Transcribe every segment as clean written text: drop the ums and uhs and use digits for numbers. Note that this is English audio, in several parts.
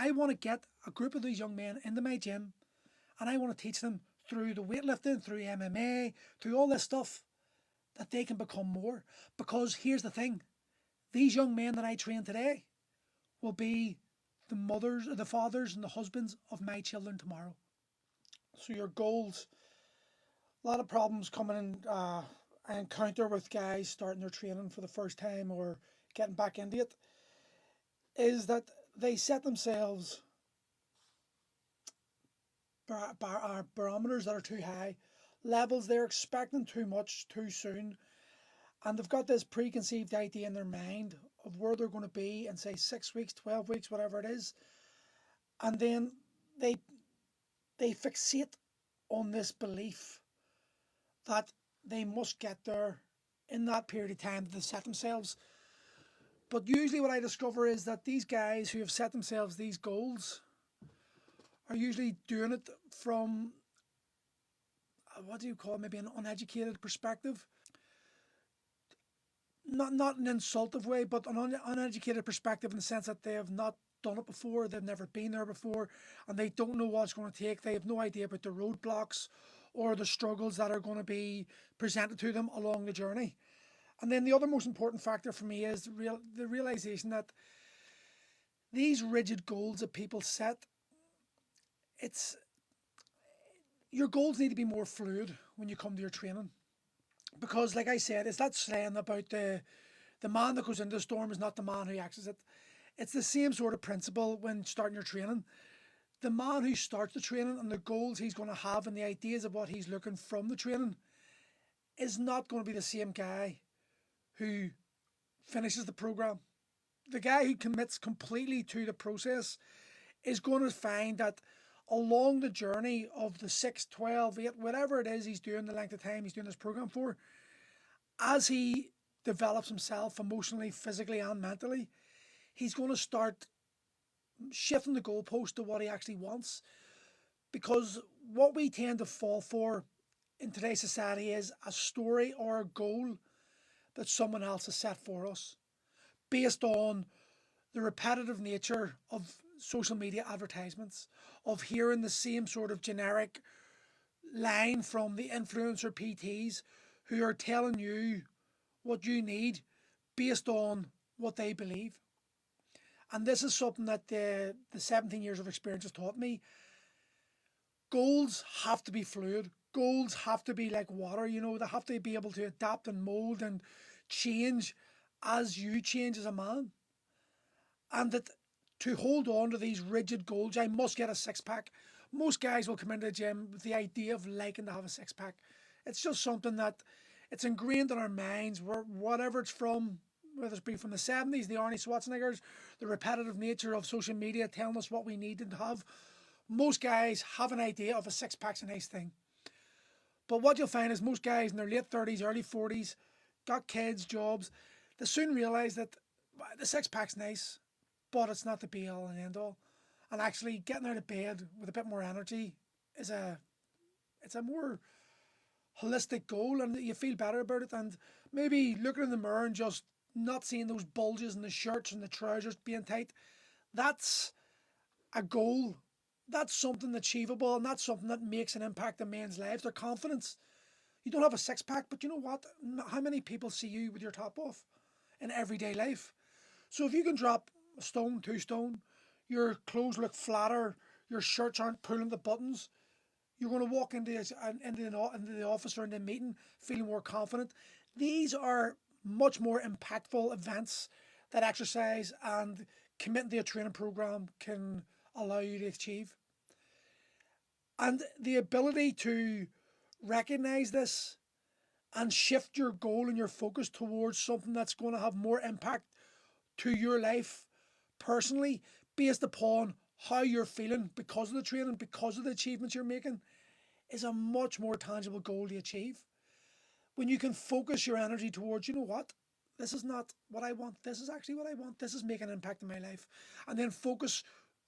I want to get a group of these young men into my gym, and I want to teach them through the weightlifting, through MMA, through all this stuff, that they can become more. Because here's the thing, these young men that I train today will be the mothers, the fathers, and the husbands of my children tomorrow. So your goals, a lot of problems coming in. I encounter with guys starting their training for the first time or getting back into it, is that they set themselves barometers that are too high, levels they're expecting too much too soon, and they've got this preconceived idea in their mind of where they're going to be in, say, 6 weeks, 12 weeks, whatever it is, and then they they fixate on this belief that they must get there in that period of time that they set themselves. But usually, what I discover is that these guys who have set themselves these goals are usually doing it from, what do you call it, maybe an uneducated perspective. Not an insultive way, but an uneducated perspective in the sense that they have not done it before, they've never been there before, and they don't know what it's going to take. They have no idea about the roadblocks or the struggles that are going to be presented to them along the journey. And then the other most important factor for me is the realization that these rigid goals that people set, it's your goals need to be more fluid when you come to your training. Because, like I said, it's that saying about the man that goes into the storm is not the man who exits it. It's the same sort of principle when starting your training. The man who starts the training and the goals he's going to have and the ideas of what he's looking from the training is not going to be the same guy who finishes the program. The guy who commits completely to the process is going to find that along the journey of the 6, 12, 8, whatever it is he's doing, the length of time he's doing this program for, as he develops himself emotionally, physically, and mentally, he's going to start shifting the goalpost to what he actually wants. Because what we tend to fall for in today's society is a story or a goal that someone else has set for us based on the repetitive nature of social media advertisements, of hearing the same sort of generic line from the influencer PTs who are telling you what you need based on what they believe. And this is something that the 17 years of experience has taught me. Goals have to be fluid. Goals have to be like water, they have to be able to adapt and mold and change as you change as a man. And that to hold on to these rigid goals, I must get a six pack. Most guys will come into the gym with the idea of liking to have a six pack. It's just something that it's ingrained in our minds, whatever it's from, whether it be from the 70s, the Arnie Schwarzeneggers, the repetitive nature of social media telling us what we need to have. Most guys have an idea of a six pack's a nice thing. But what you'll find is most guys in their late 30s, early 40s, got kids, jobs, they soon realise that the six pack's nice, but it's not the be all and end all. And actually getting out of bed with a bit more energy is it's a more holistic goal, and you feel better about it. And maybe looking in the mirror and just not seeing those bulges in the shirts and the trousers being tight, that's a goal. That's something achievable, and that's something that makes an impact in men's lives, their confidence. You don't have a six pack, but you know what? How many people see you with your top off in everyday life? So if you can drop a stone, 2 stone, your clothes look flatter, your shirts aren't pulling the buttons, you're going to walk into the office or into a meeting feeling more confident. These are much more impactful events that exercise and committing to a training program can allow you to achieve. And the ability to recognize this and shift your goal and your focus towards something that's going to have more impact to your life personally based upon how you're feeling because of the training, because of the achievements you're making, is a much more tangible goal to achieve. When you can focus your energy towards, you know what, this is not what I want, this is actually what I want, this is making an impact in my life, and then focus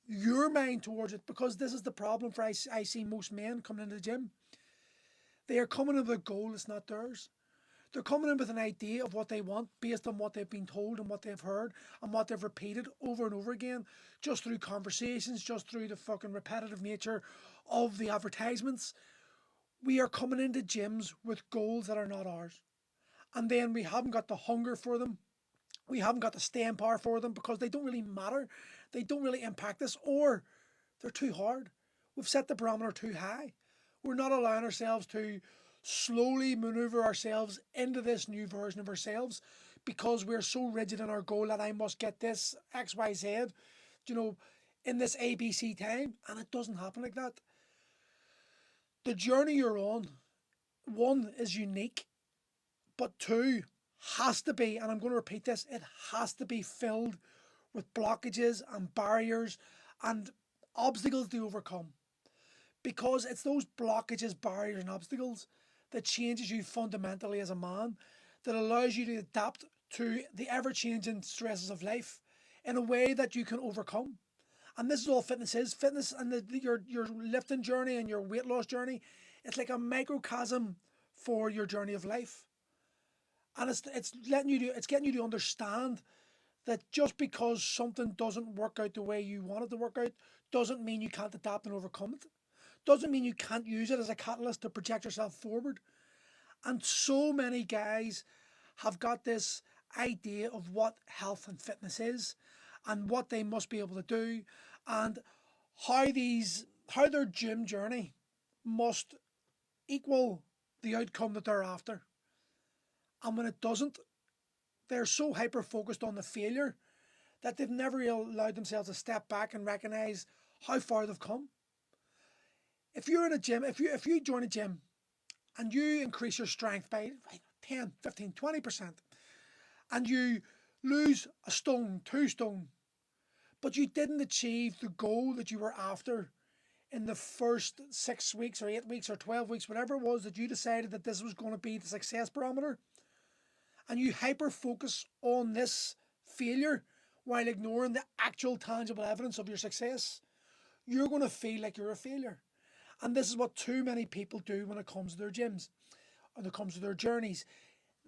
your mind towards it. Because this is the problem for I see most men coming into the gym. They are coming with a goal that's not theirs. They're coming in with an idea of what they want based on what they've been told and what they've heard and what they've repeated over and over again, just through conversations, just through the fucking repetitive nature of the advertisements. We are coming into gyms with goals that are not ours. And then we haven't got the hunger for them. We haven't got the staying power for them because they don't really matter. They don't really impact us, or they're too hard. We've set the barometer too high. We're not allowing ourselves to slowly maneuver ourselves into this new version of ourselves because we're so rigid in our goal that I must get this XYZ, you know, in this ABC time. And it doesn't happen like that. The journey you're on, one, is unique, but two, has to be, and I'm going to repeat this, it has to be filled with blockages and barriers and obstacles to overcome. Because it's those blockages, barriers, and obstacles that changes you fundamentally as a man, that allows you to adapt to the ever changing stresses of life in a way that you can overcome. And this is all fitness is. Fitness and your lifting journey and your weight loss journey, it's like a microcosm for your journey of life. And it's getting you to understand that just because something doesn't work out the way you want it to work out doesn't mean you can't adapt and overcome it. Doesn't mean you can't use it as a catalyst to project yourself forward. And so many guys have got this idea of what health and fitness is and what they must be able to do and how their gym journey must equal the outcome that they're after. And when it doesn't, they're so hyper focused on the failure that they've never really allowed themselves to step back and recognize how far they've come. If you're in a gym, if you join a gym and you increase your strength by 10, 15, 20%, and you lose a stone, 2 stone, but you didn't achieve the goal that you were after in the first 6 weeks or 8 weeks or 12 weeks, whatever it was that you decided that this was going to be the success barometer, and you hyper focus on this failure while ignoring the actual tangible evidence of your success, you're going to feel like you're a failure. And this is what too many people do when it comes to their gyms, when it comes to their journeys.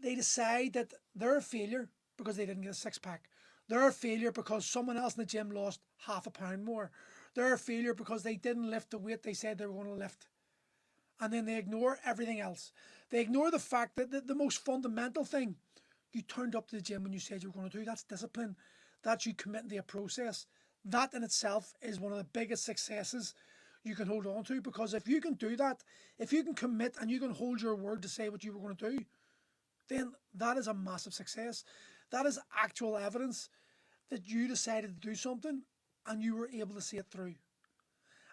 They decide that they're a failure because they didn't get a six pack. They're a failure because someone else in the gym lost half a pound more. They're a failure because they didn't lift the weight they said they were going to lift. And then they ignore everything else. They ignore the fact that the most fundamental thing, you turned up to the gym when you said you were going to do. That's discipline. That's you committing to a process. That in itself is one of the biggest successes you can hold on to, because if you can do that, if you can commit and you can hold your word to say what you were going to do, then that is a massive success. That is actual evidence that you decided to do something and you were able to see it through.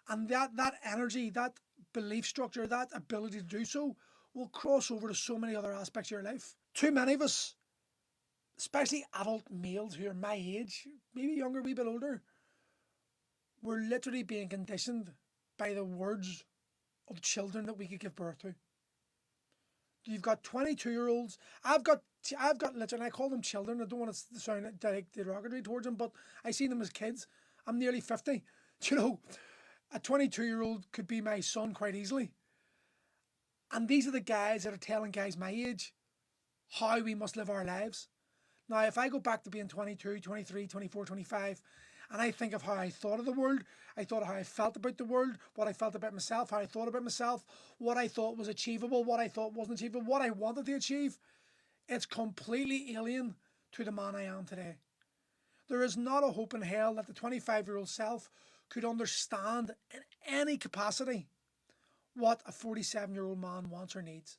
And that energy, that belief structure, that ability to do so will cross over to so many other aspects of your life. Too many of us, especially adult males who are my age, maybe younger, a wee bit older, we're literally being conditioned by the words of children that we could give birth to. You've got 22-year-olds. I've got literally, I call them children. I don't want to sound derogatory towards them, but I see them as kids. I'm nearly 50. You know, a 22-year-old could be my son quite easily. And these are the guys that are telling guys my age how we must live our lives. Now, if I go back to being 22, 23, 24, 25, and I think of how I thought of the world, I thought of how I felt about the world, what I felt about myself, how I thought about myself, what I thought was achievable, what I thought wasn't achievable, what I wanted to achieve, it's completely alien to the man I am today. There is not a hope in hell that the 25-year-old self could understand in any capacity what a 47-year-old man wants or needs.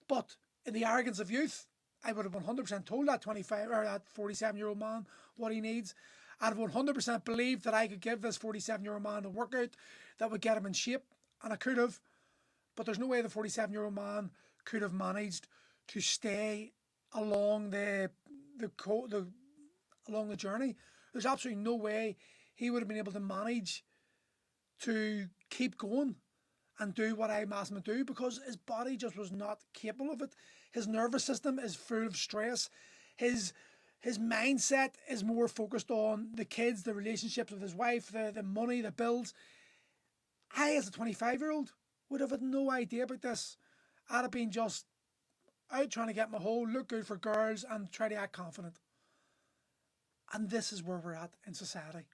But in the arrogance of youth, I would have 100% told that 25 or that 47-year-old man what he needs. I'd have 100% believed that I could give this 47-year-old man a workout that would get him in shape, and I could have. But there's no way the 47-year-old man could have managed to stay along along the journey. There's absolutely no way he would have been able to manage to keep going and do what I'm asking him to do, because his body just was not capable of it. His nervous system is full of stress. His mindset is more focused on the kids, the relationships with his wife, the money, the bills. I, as a 25-year-old, would have had no idea about this. I'd have been just out trying to get my hole, look good for girls, and try to act confident. And this is where we're at in society.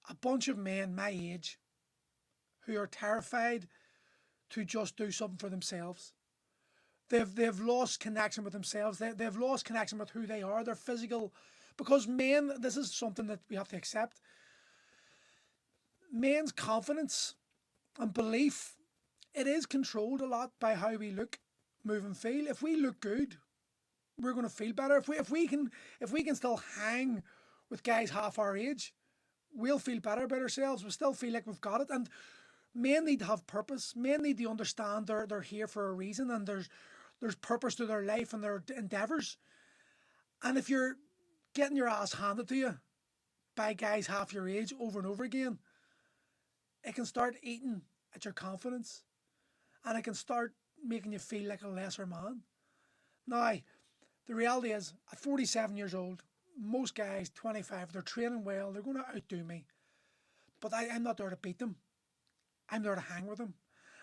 A bunch of men my age who are terrified to just do something for themselves. They've lost connection with themselves. They've lost connection with who they are, their physical. Because men, this is something that we have to accept. Men's confidence and belief, it is controlled a lot by how we look, move, and feel. If we look good, we're going to feel better. If we can still hang with guys half our age, we'll feel better about ourselves. We still feel like we've got it. And men need to have purpose. Men need to understand they're here for a reason, and there's purpose to their life and their endeavours. And if you're getting your ass handed to you by guys half your age over and over again, it can start eating at your confidence, and it can start making you feel like a lesser man. Now, the reality is, at 47 years old, most guys, 25, they're training well, they're going to outdo me. But I'm not there to beat them. I'm there to hang with them.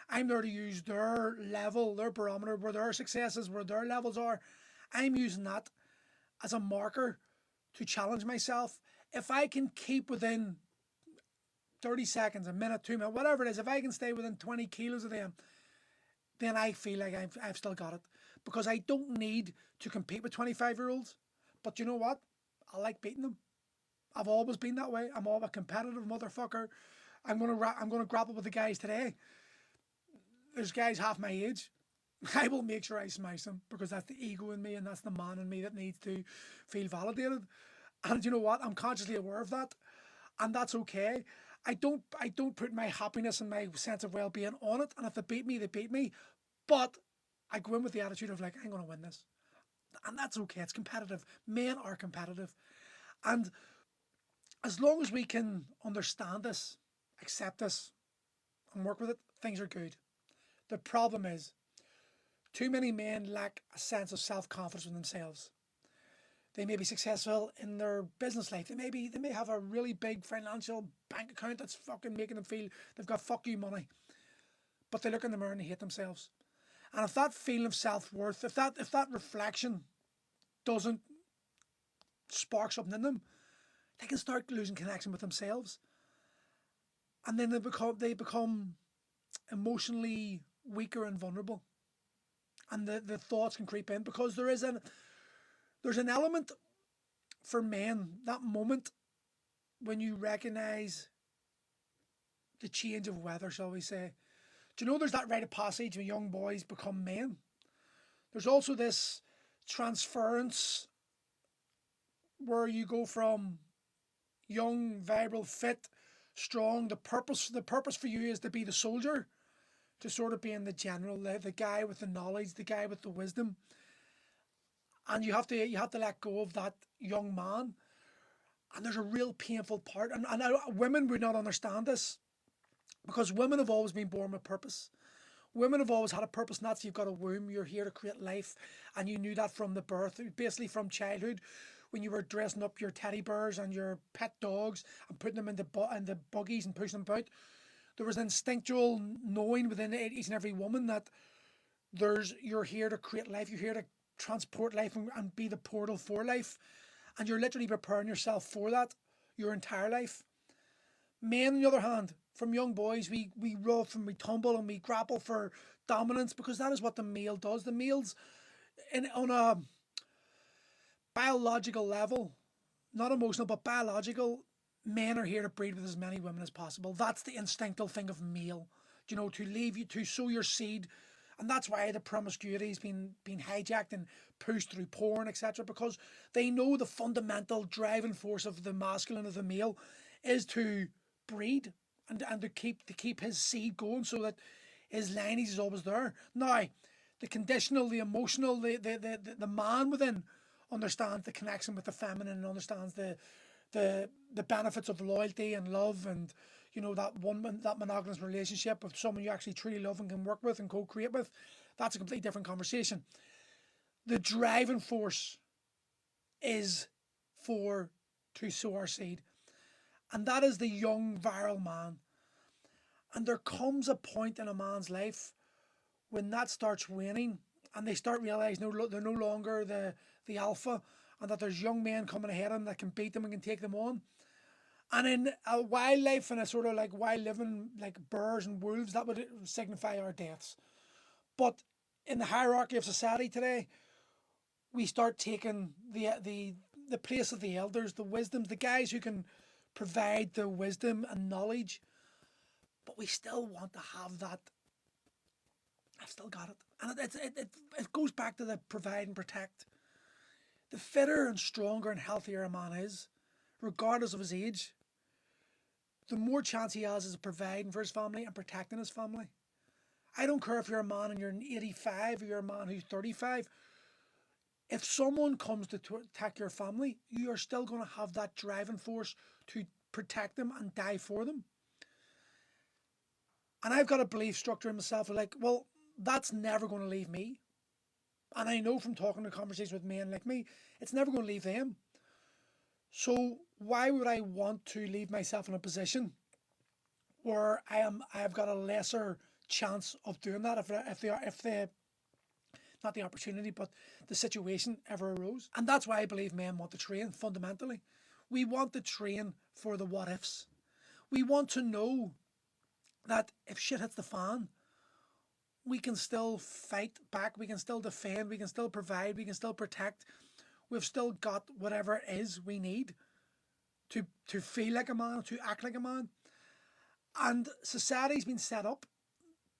I'm there to use their level, their barometer, where their successes, where their levels are. I'm using that as a marker to challenge myself. If I can keep within 30 seconds, a minute, 2 minutes, whatever it is, if I can stay within 20 kilos of them, then I feel like I've still got it. Because I don't need to compete with 25-year-olds. But you know what? I like beating them. I've always been that way. I'm all a competitive motherfucker. I'm gonna grapple with the guys today. There's guys half my age. I will make sure I smash them because that's the ego in me and that's the man in me that needs to feel validated. And you know what? I'm consciously aware of that, and that's okay. I don't put my happiness and my sense of well being on it. And if they beat me, they beat me. But I go in with the attitude of like I'm gonna win this, and that's okay. It's competitive. Men are competitive, and as long as we can understand this, accept this, and work with it, things are good. The problem is too many men lack a sense of self confidence in themselves. They may be successful in their business life. They may have a really big financial bank account that's fucking making them feel they've got fuck you money. But they look in the mirror and they hate themselves. And if that feeling of self worth, if that reflection doesn't spark something in them, they can start losing connection with themselves. And then they become emotionally weaker and vulnerable. And the thoughts can creep in because there's an element for men, that moment when you recognize the change of weather, shall we say. Do you know there's that rite of passage when young boys become men? There's also this transference where you go from young, virile, fit, strong. The purpose for you is to be the soldier, to sort of being the general, the guy with the knowledge, the guy with the wisdom. And you have to let go of that young man. And there's a real painful part. And women would not understand this because women have always been born with purpose. Women have always had a purpose, and that's you've got a womb, you're here to create life, and you knew that from the birth, basically from childhood, when you were dressing up your teddy bears and your pet dogs and putting them in the buggies and pushing them about. There was instinctual knowing within each and every woman that you're here to create life, you're here to transport life and be the portal for life, and you're literally preparing yourself for that your entire life. Men, on the other hand, from young boys, we rough and we tumble and we grapple for dominance because that is what the male does. The males, on a biological level, not emotional but biological, men are here to breed with as many women as possible. That's the instinctual thing of male. To leave you to sow your seed, and that's why the promiscuity has been hijacked and pushed through porn, etc. Because they know the fundamental driving force of the masculine of the male is to breed and to keep his seed going so that his lineage is always there. Now, the conditional, the emotional, the man within understands the connection with the feminine and understands the benefits of loyalty and love and that monogamous relationship with someone you actually truly love and can work with and co-create with. That's a completely different conversation. The driving force is for to sow our seed, and that is the young virile man. And there comes a point in a man's life when that starts waning and they start realizing they're no longer the alpha, and that there's young men coming ahead of them that can beat them and can take them on. And in a wildlife and a sort of like wild living, like bears and wolves, that would signify our deaths. But in the hierarchy of society today, we start taking the place of the elders, the wisdoms, the guys who can provide the wisdom and knowledge. But we still want to have that. I've still got it, and it goes back to the provide and protect. The fitter and stronger and healthier a man is, regardless of his age, the more chance he has of providing for his family and protecting his family. I don't care if you're a man and you're 85 or you're a man who's 35. If someone comes to attack your family, you are still going to have that driving force to protect them and die for them. And I've got a belief structure in myself like, well, that's never going to leave me. And I know from talking to conversations with men like me, it's never going to leave them. So why would I want to leave myself in a position where I've got a lesser chance of doing that if the not the opportunity but the situation ever arose? And that's why I believe men want to train fundamentally. We want to train for the what ifs. We want to know that if shit hits the fan, we can still fight back, we can still defend, we can still provide, we can still protect. We've still got whatever it is we need to feel like a man, to act like a man. And society's been set up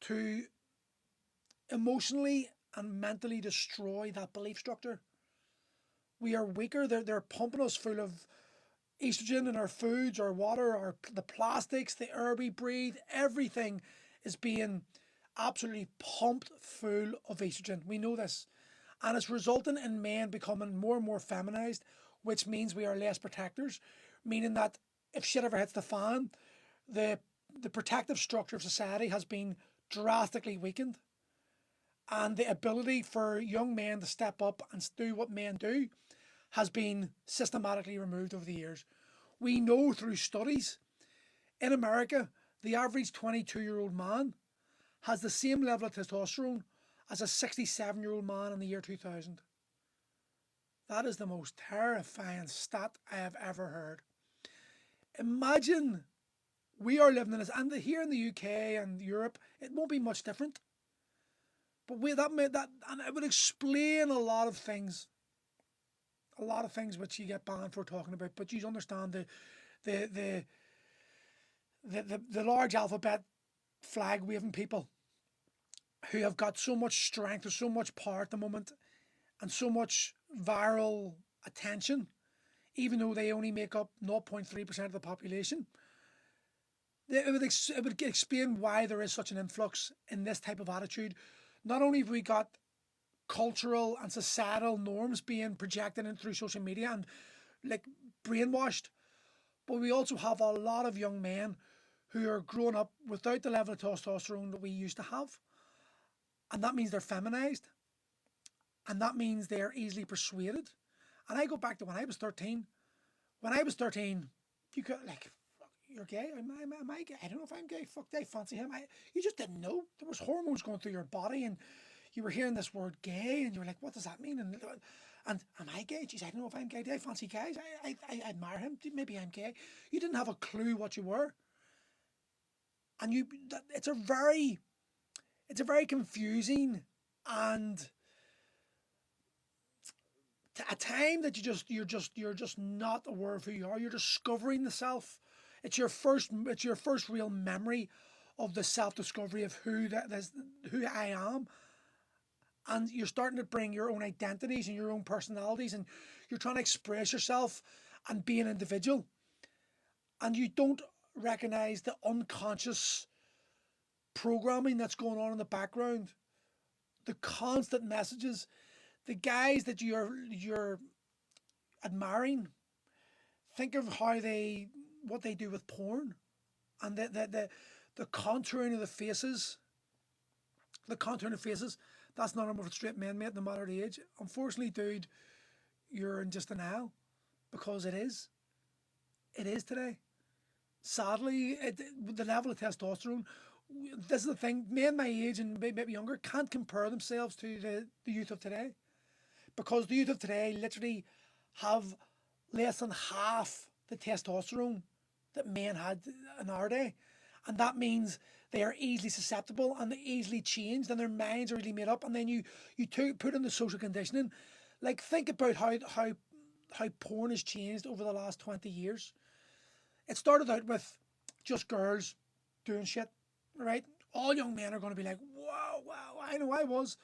to emotionally and mentally destroy that belief structure. We are weaker. They're pumping us full of estrogen in our foods, our water, the plastics, the air we breathe. Everything is being absolutely pumped full of estrogen. We know this. And it's resulting in men becoming more and more feminized, which means we are less protectors, meaning that if shit ever hits the fan, the the protective structure of society has been drastically weakened, and the ability for young men to step up and do what men do has been systematically removed over the years. We know through studies in America, the average 22-year-old man has the same level of testosterone as a 67-year-old man in the year 2000. That is the most terrifying stat I have ever heard. Imagine we are living in this, and here in the UK and Europe, it won't be much different. But and it would explain a lot of things which you get banned for talking about. But you understand the the the large alphabet flag waving people who have got so much strength or so much power at the moment and so much viral attention, even though they only make up 0.3% of the population. It would explain why there is such an influx in this type of attitude. Not only have we got cultural and societal norms being projected in through social media and like brainwashed, but we also have a lot of young men who are growing up without the level of testosterone that we used to have. And that means they're feminized. And that means they're easily persuaded. And I go back to when I was 13. When I was 13, you could, like, you're gay? Am I gay? I don't know if I'm gay. Fuck, they fancy him. You just didn't know. There was hormones going through your body, and you were hearing this word gay, and you were like, what does that mean? And am I gay? Jeez, I don't know if I'm gay. Do I fancy guys? I admire him. Maybe I'm gay. You didn't have a clue what you were. And it's a very confusing and a time that you're just not aware of who you are. You're discovering the self. It's your first real memory of the self discovery of who I am. And you're starting to bring your own identities and your own personalities, and you're trying to express yourself and be an individual. And you don't recognize the unconscious programming that's going on in the background, the constant messages, the guys that you're admiring. Think of what they do with porn, and the contouring of the faces, That's not enough for straight men, mate, no matter the age. Unfortunately, dude, you're in just denial, because it is today. Sadly, the level of testosterone, This is the thing, men my age and maybe younger can't compare themselves to the youth of today, because the youth of today literally have less than half the testosterone that men had in our day. And that means they are easily susceptible and they easily changed and their minds are really made up. And then put in the social conditioning. Like, think about how porn has changed over the last 20 years. It started out with just girls doing shit, right? All young men are going to be like, wow, wow, I know I was.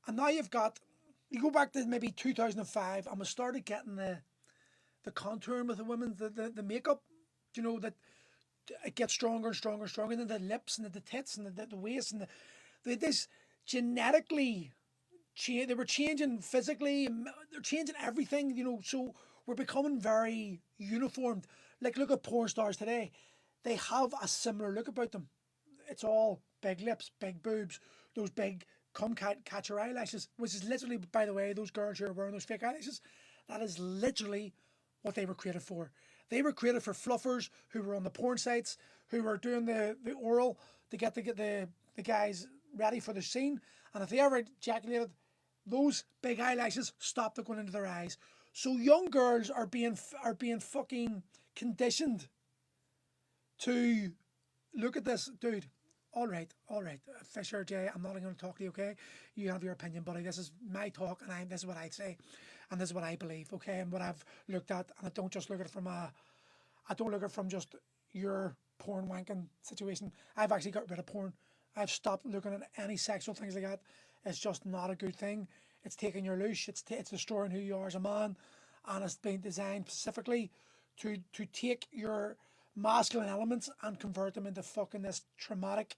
And now you go back to maybe 2005 and we started getting the contouring with the women, the makeup, that it gets stronger and stronger and stronger. And then the lips and the tits and the waist and this genetically change. They were changing physically, and they're changing everything. So we're becoming very uniformed. Like, look at porn stars today; they have a similar look about them. It's all big lips, big boobs, those big catcher eyelashes, which is literally, by the way, those girls who are wearing those fake eyelashes, that is literally what they were created for. They were created for fluffers who were on the porn sites, who were doing the oral to get the guys ready for the scene. And if they ever ejaculated, those big eyelashes stopped it going into their eyes. So young girls are being fucking conditioned to look at this, dude. All right, Fisher J. I'm not going to talk to you, okay? You have your opinion, buddy. This is my talk, and this is what I'd say, and this is what I believe, okay? And what I've looked at, and I don't just look at it I don't look at it from just your porn wanking situation. I've actually got rid of porn. I've stopped looking at any sexual things like that. It's just not a good thing. It's taking your loose. It's destroying who you are as a man, and it's been designed specifically to take your masculine elements and convert them into fucking this traumatic,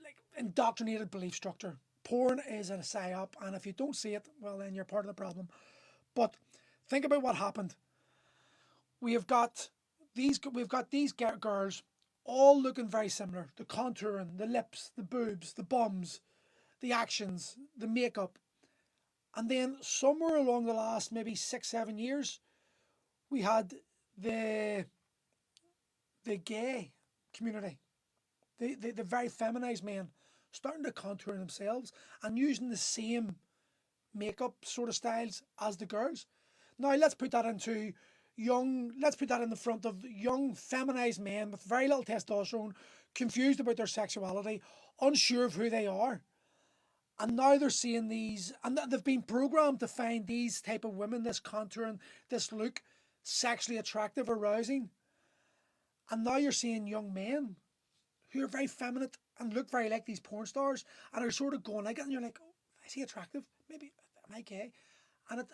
like, indoctrinated belief structure. Porn is a psyop, and if you don't see it, well, then you're part of the problem. But think about what happened. We have got these girls all looking very similar. The contouring, the lips, the boobs, the bums, the actions, the makeup. And then somewhere along the last maybe 6, 7 years, we had the the gay community, the very feminized men, starting to contour themselves and using the same makeup sort of styles as the girls. Now let's put that in the front of young feminized men with very little testosterone, confused about their sexuality, unsure of who they are. And now they're seeing these, and they've been programmed to find these type of women, this contouring, this look, sexually attractive, arousing. And now you're seeing young men who are very feminine and look very like these porn stars and are sort of going like it, and you're like, oh, is he attractive? Maybe, am I gay? And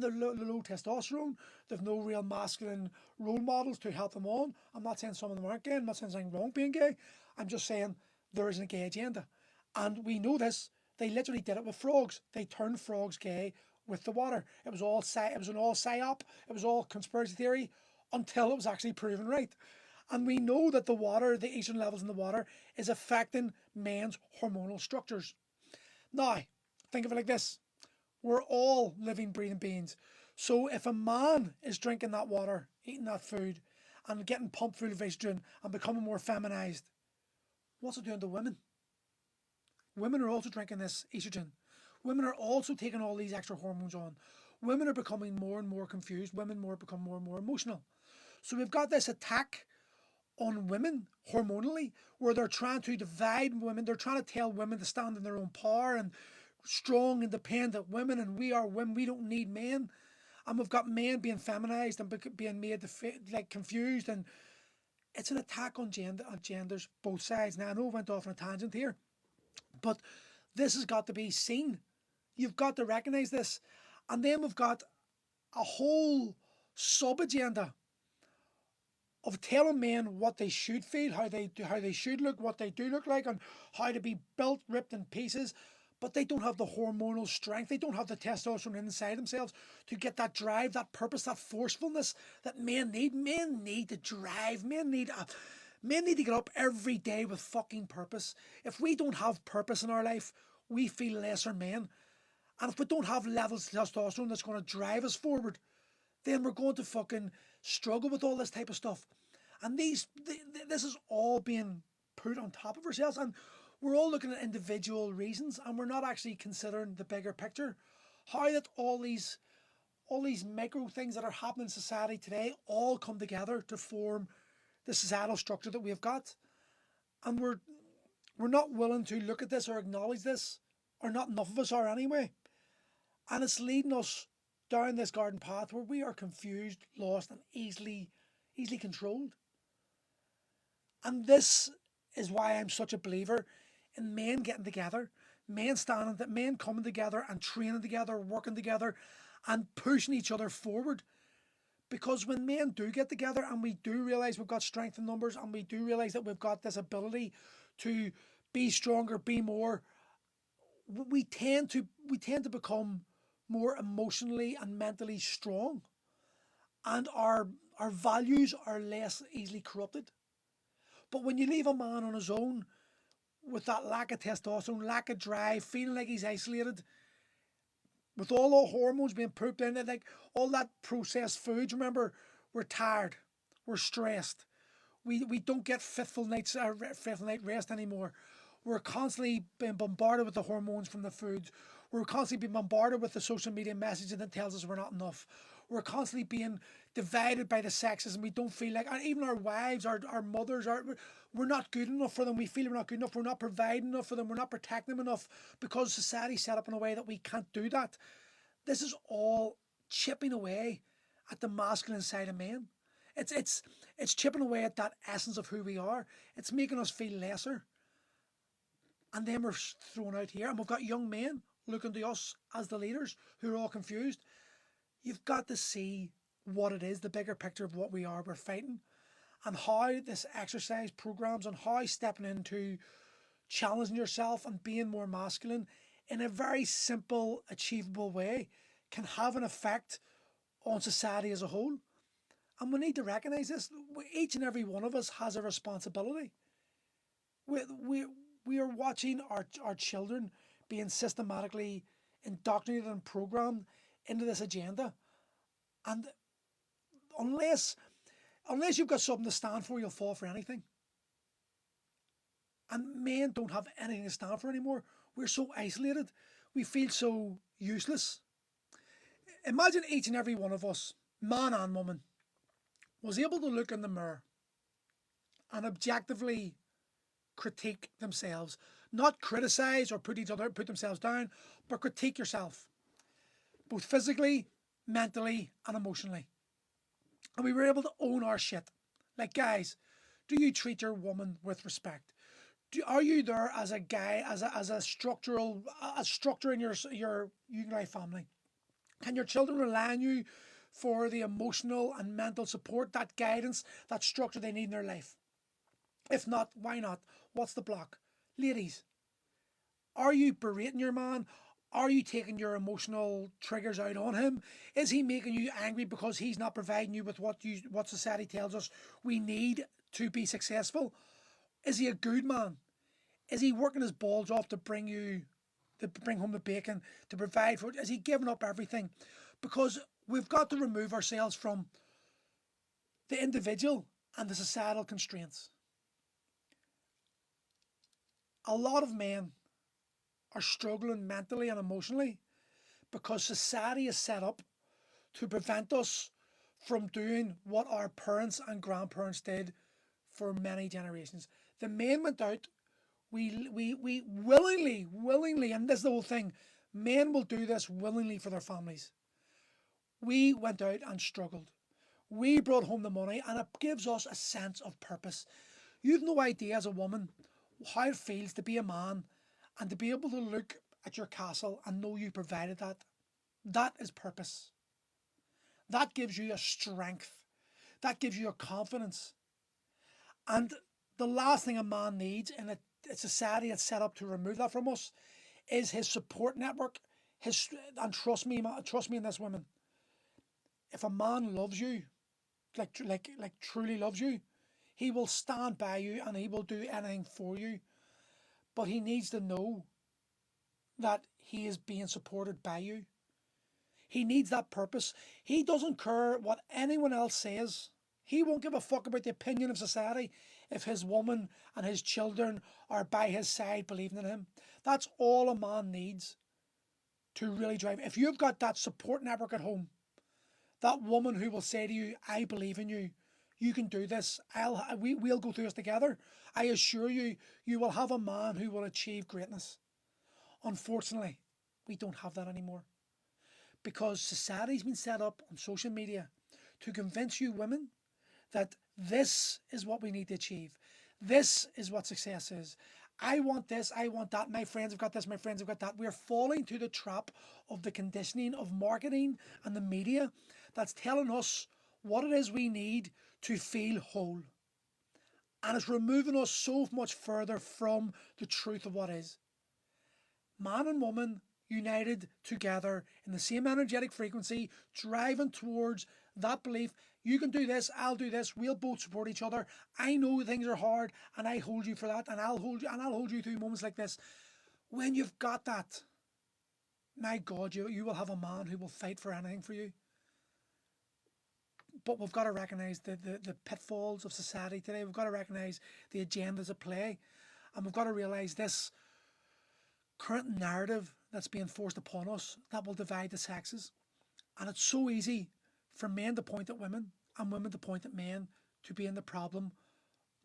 the low testosterone, they've no real masculine role models to help them on. I'm not saying some of them aren't gay, I'm not saying something wrong being gay. I'm just saying there isn't a gay agenda. And we know this. They literally did it with frogs. They turned frogs gay with the water. It was an all psyop. It was all conspiracy theory until it was actually proven right. And we know that the estrogen levels in the water, is affecting men's hormonal structures. Now, think of it like this. We're all living, breathing beings. So if a man is drinking that water, eating that food, and getting pumped full of estrogen and becoming more feminized, what's it doing to women? Women are also drinking this estrogen. Women are also taking all these extra hormones on. Women are becoming more and more confused. Women become more and more emotional. So we've got this attack on women hormonally, where they're trying to divide women. They're trying to tell women to stand in their own power and strong, independent women, and we are women. We don't need men. And we've got men being feminized and being made to like confused, and it's an attack on genders, both sides. Now I know I went off on a tangent here, but this has got to be seen. You've got to recognize this, and then we've got a whole sub agenda of telling men what they should feel, how they should look, what they do look like, and how to be built, ripped in pieces. But they don't have the hormonal strength. They don't have the testosterone inside themselves to get that drive, that purpose, that forcefulness that men need. Men need to drive. Men need to get up every day with fucking purpose. If we don't have purpose in our life, we feel lesser men. And if we don't have levels of testosterone that's going to drive us forward, then we're going to fucking struggle with all this type of stuff. And this is all being put on top of ourselves, and we're all looking at individual reasons, and we're not actually considering the bigger picture. How that all these micro things that are happening in society today all come together to form the societal structure that we've got, and we're not willing to look at this or acknowledge this, or not enough of us are anyway. And it's leading us down this garden path where we are confused, lost, and easily controlled. And this is why I'm such a believer in men getting together, men coming together and training together, working together, and pushing each other forward. Because when men do get together and we do realize we've got strength in numbers, and we do realize that we've got this ability to be stronger, be more, we tend to become more emotionally and mentally strong, and our values are less easily corrupted. But when you leave a man on his own with that lack of testosterone, lack of drive, feeling like he's isolated, with all the hormones being pooped in it, like all that processed foods. Remember, we're tired, we're stressed, we don't get fitful night rest anymore. We're constantly being bombarded with the hormones from the foods. We're constantly being bombarded with the social media messaging that tells us we're not enough. We're constantly being divided by the sexes, and we don't feel like, and even our wives, our mothers, we're not good enough for them. We feel we're not good enough. We're not providing enough for them. We're not protecting them enough because society's set up in a way that we can't do that. This is all chipping away at the masculine side of men. It's chipping away at that essence of who we are. It's making us feel lesser. And then we're thrown out here, and we've got young men looking to us as the leaders who are all confused. You've got to see what it is, the bigger picture of what we are, we're fighting, and how this exercise programs, and how stepping into challenging yourself and being more masculine in a very simple, achievable way can have an effect on society as a whole. And we need to recognize this. Each and every one of us has a responsibility. We, we, we are watching our children being systematically indoctrinated and programmed into this agenda. And unless unless you've got something to stand for, you'll fall for anything. And men don't have anything to stand for anymore. We're so isolated. We feel so useless. Imagine each and every one of us, man and woman, was able to look in the mirror and objectively critique themselves. Not criticize or put themselves down, but critique yourself, both physically, mentally, and emotionally. And we were able to own our shit. Like, guys, do you treat your woman with respect? Are you there as a guy, as a structural a structure in your Unite family? Can your children rely on you for the emotional and mental support, that guidance, that structure they need in their life? If not, why not? What's the block? Ladies, are you berating your man? Are you taking your emotional triggers out on him? Is he making you angry because he's not providing you with what society tells us we need to be successful? Is he a good man? Is he working his balls off to bring home the bacon, to provide for it? Is he giving up everything? Because we've got to remove ourselves from the individual and the societal constraints. A lot of men are struggling mentally and emotionally because society is set up to prevent us from doing what our parents and grandparents did for many generations. The men went out, we willingly, and this is the whole thing, men will do this willingly for their families. We went out and struggled. We brought home the money, and it gives us a sense of purpose. You've no idea as a woman how it feels to be a man and to be able to look at your castle and know you provided that. That is purpose. That gives you a strength. That gives you a confidence. And the last thing a man needs in a society that's set up to remove that from us is his support network. And trust me in this, women. If a man loves you, like truly loves you, he will stand by you and he will do anything for you. But he needs to know that he is being supported by you. He needs that purpose. He doesn't care what anyone else says. He won't give a fuck about the opinion of society if his woman and his children are by his side believing in him. That's all a man needs to really drive. If you've got that support network at home, that woman who will say to you, I believe in you, you can do this, we'll go through this together. I assure you, you will have a man who will achieve greatness. Unfortunately, we don't have that anymore because society's been set up on social media to convince you women that this is what we need to achieve. This is what success is. I want this, I want that. My friends have got this, my friends have got that. We're falling to the trap of the conditioning of marketing and the media that's telling us what it is we need to feel whole. And it's removing us so much further from the truth of what is. Man and woman united together in the same energetic frequency, driving towards that belief. You can do this, I'll do this, we'll both support each other. I know things are hard and I hold you for that, and I'll hold you through moments like this. When you've got that, my God, you will have a man who will fight for anything for you. But we've got to recognise the pitfalls of society today. We've got to recognise the agendas at play. And we've got to realise this current narrative that's being forced upon us that will divide the sexes. And it's so easy for men to point at women and women to point at men to be in the problem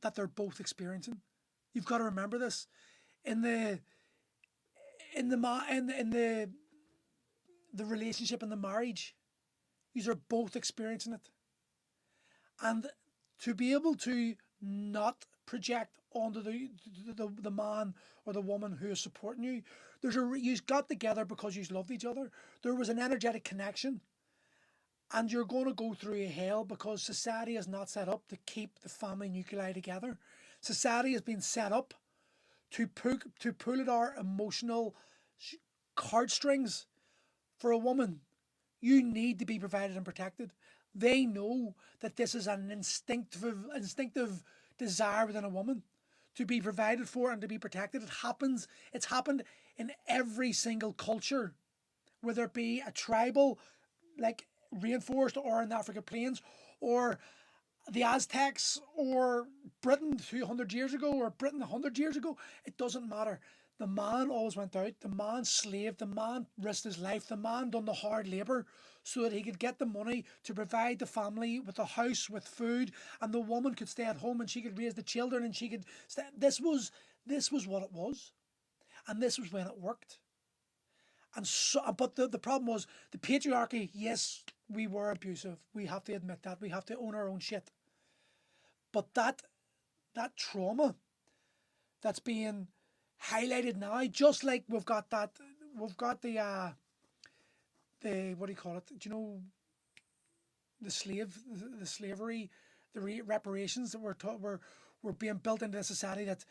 that they're both experiencing. You've got to remember this. In the relationship and the marriage, you are both experiencing it. And to be able to not project onto the man or the woman who is supporting you, you got together because you loved each other. There was an energetic connection. And you're going to go through a hell because society is not set up to keep the family nuclei together. Society has been set up to pull at our emotional heartstrings. For a woman, you need to be provided and protected. They know that this is an instinctive desire within a woman to be provided for and to be protected. It's happened in every single culture, whether it be a tribal, like reinforced, or in the African plains, or the Aztecs, or Britain 200 years ago, or Britain 100 years ago. It doesn't matter. The man always went out, the man slaved, the man risked his life, the man done the hard labour so that he could get the money to provide the family with a house, with food, and the woman could stay at home and she could raise the children and she could stay. This was what it was, and this was when it worked. And so, but the problem was the patriarchy. Yes, we were abusive. We have to admit that. We have to own our own shit. But that trauma that's being highlighted now, just like we've got the what do you call it? Do you know the slavery, the reparations that were being built into the society, that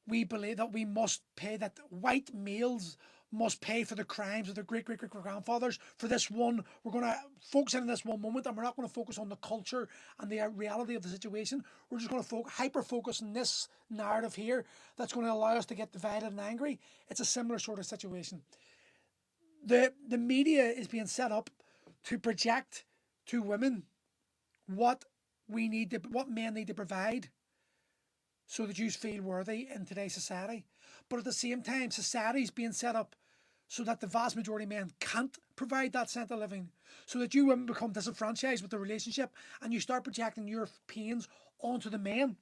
we believe that we must pay, that white males must pay for the crimes of their great grandfathers. For this one, we're going to focus in on this one moment, and we're not going to focus on the culture and the reality of the situation. We're just going to hyper focus on this narrative here that's going to allow us to get divided and angry. It's a similar sort of situation. The media is being set up to project to women what men need to provide so that you feel worthy in today's society. But at the same time, society is being set up so that the vast majority of men can't provide that sense of living, so that you women become disenfranchised with the relationship and you start projecting your pains onto the men.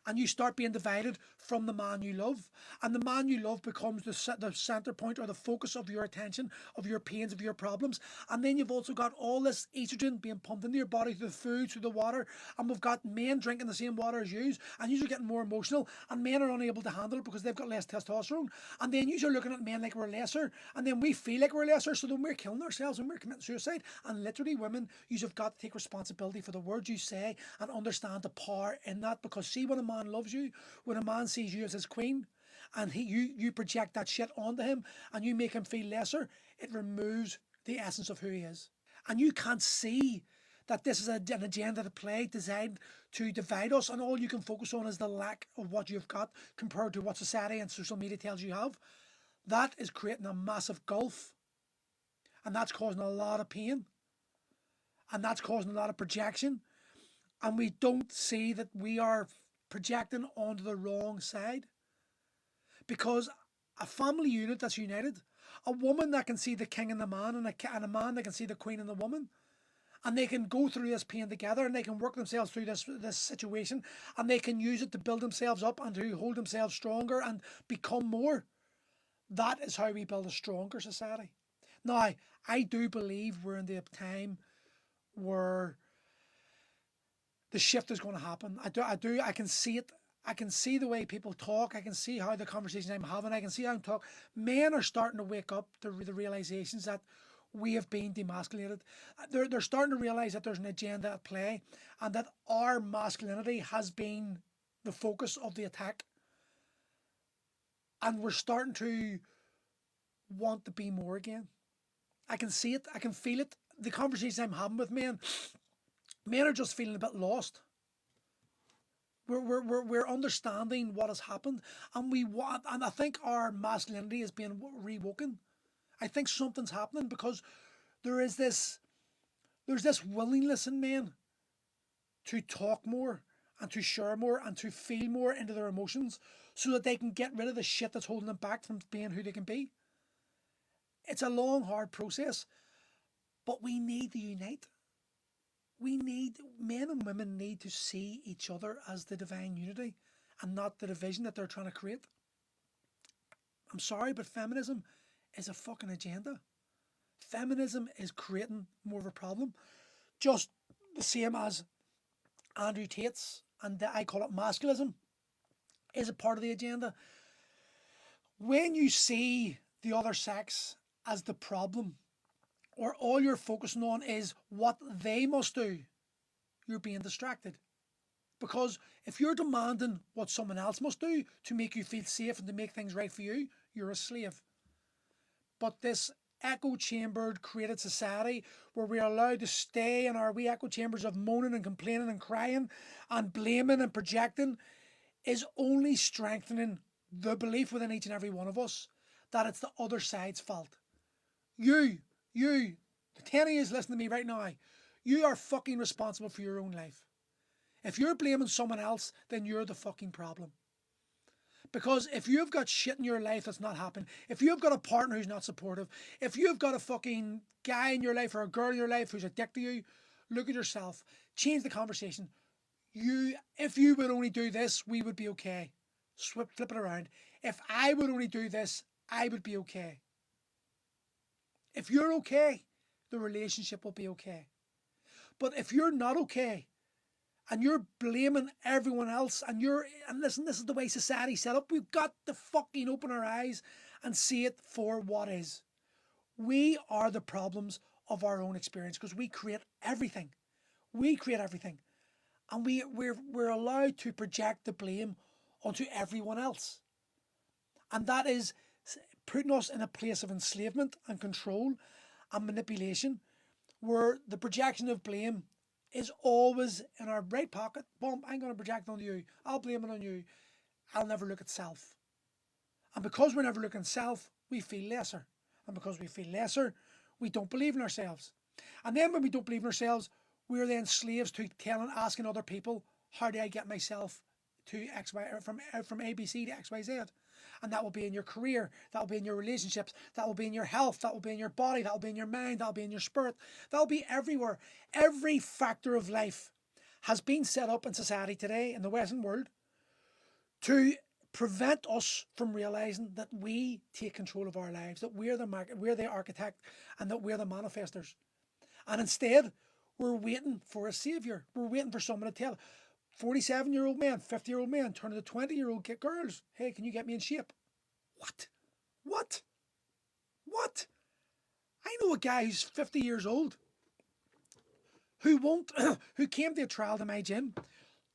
And you start being divided from the man you love. And the man you love becomes the center point or the focus of your attention, of your pains, of your problems. And then you've also got all this estrogen being pumped into your body through the food, through the water. And we've got men drinking the same water as you. And you're getting more emotional. And men are unable to handle it because they've got less testosterone. And then you're looking at men like we're lesser. And then we feel like we're lesser. So then we're killing ourselves and we're committing suicide. And literally, women, you've got to take responsibility for the words you say and understand the power in that. Because see, when a man loves you, when a man sees you as his queen, and you project that shit onto him and you make him feel lesser, it removes the essence of who he is. And you can't see that this is an agenda to play designed to divide us, and all you can focus on is the lack of what you've got compared to what society and social media tells you have. That is creating a massive gulf, and that's causing a lot of pain, and that's causing a lot of projection. and we don't see that we are projecting onto the wrong side. Because a family unit that's united, a woman that can see the king and the man, and a man that can see the queen and the woman, and they can go through this pain together, and they can work themselves through this situation, and they can use it to build themselves up and to hold themselves stronger and become more. That is how we build a stronger society. Now, I do believe we're in the time where the shift is going to happen. I can see it. I can see the way people talk. I can see how the conversations I'm having. I can see how I'm talking. Men are starting to wake up to the realizations that we have been demasculated. They're starting to realize that there's an agenda at play, and that our masculinity has been the focus of the attack. And we're starting to want to be more again. I can see it. I can feel it. The conversations I'm having with men are just feeling a bit lost. We're understanding what has happened, and we want, and I think our masculinity is being rewoken. I think something's happening because there is this there's this willingness in men to talk more and to share more and to feel more into their emotions so that they can get rid of the shit that's holding them back from being who they can be. It's a long, hard process, but we need to unite. Men and women need to see each other as the divine unity and not the division that they're trying to create. I'm sorry, but feminism is a fucking agenda. Feminism is creating more of a problem. Just the same as Andrew Tate's, and I call it masculism, is a part of the agenda. When you see the other sex as the problem, or all you're focusing on is what they must do, you're being distracted. Because if you're demanding what someone else must do to make you feel safe and to make things right for you, you're a slave. But this echo chambered created society where we're allowed to stay in our wee echo chambers of moaning and complaining and crying and blaming and projecting is only strengthening the belief within each and every one of us that it's the other side's fault. You, the 10 of you listening to me right now, you are fucking responsible for your own life. If you're blaming someone else, then you're the fucking problem. Because if you've got shit in your life that's not happening, if you've got a partner who's not supportive, if you've got a fucking guy in your life or a girl in your life who's a dick to you, look at yourself. Change the conversation. If you would only do this, we would be okay. Flip it around. If I would only do this, I would be okay. If you're okay, the relationship will be okay. But if you're not okay, and you're blaming everyone else, and listen, this is the way society's set up. We've got to fucking open our eyes and see it for what is. We are the problems of our own experience because we create everything. We create everything. And we're allowed to project the blame onto everyone else. And that is putting us in a place of enslavement and control and manipulation, where the projection of blame is always in our right pocket. Boom, I'm going to project onto you. I'll blame it on you. I'll never look at self. And because we're never looking at self, we feel lesser. And because we feel lesser, we don't believe in ourselves. And then when we don't believe in ourselves, we're then slaves to asking other people, how do I get myself to X, Y, from ABC to XYZ? And that will be in your career, that will be in your relationships, that will be in your health, that will be in your body, that will be in your mind, that will be in your spirit, that will be everywhere. Every factor of life has been set up in society today in the Western world to prevent us from realizing that we take control of our lives, that we're the market, we're the architect, and that we're the manifestors. And instead, we're waiting for a savior. We're waiting for someone to tell 47-year-old men, 50-year-old men turning to 20-year-old girls, hey, can you get me in shape? What? I know a guy who's 50 years old who who came to a trial to my gym,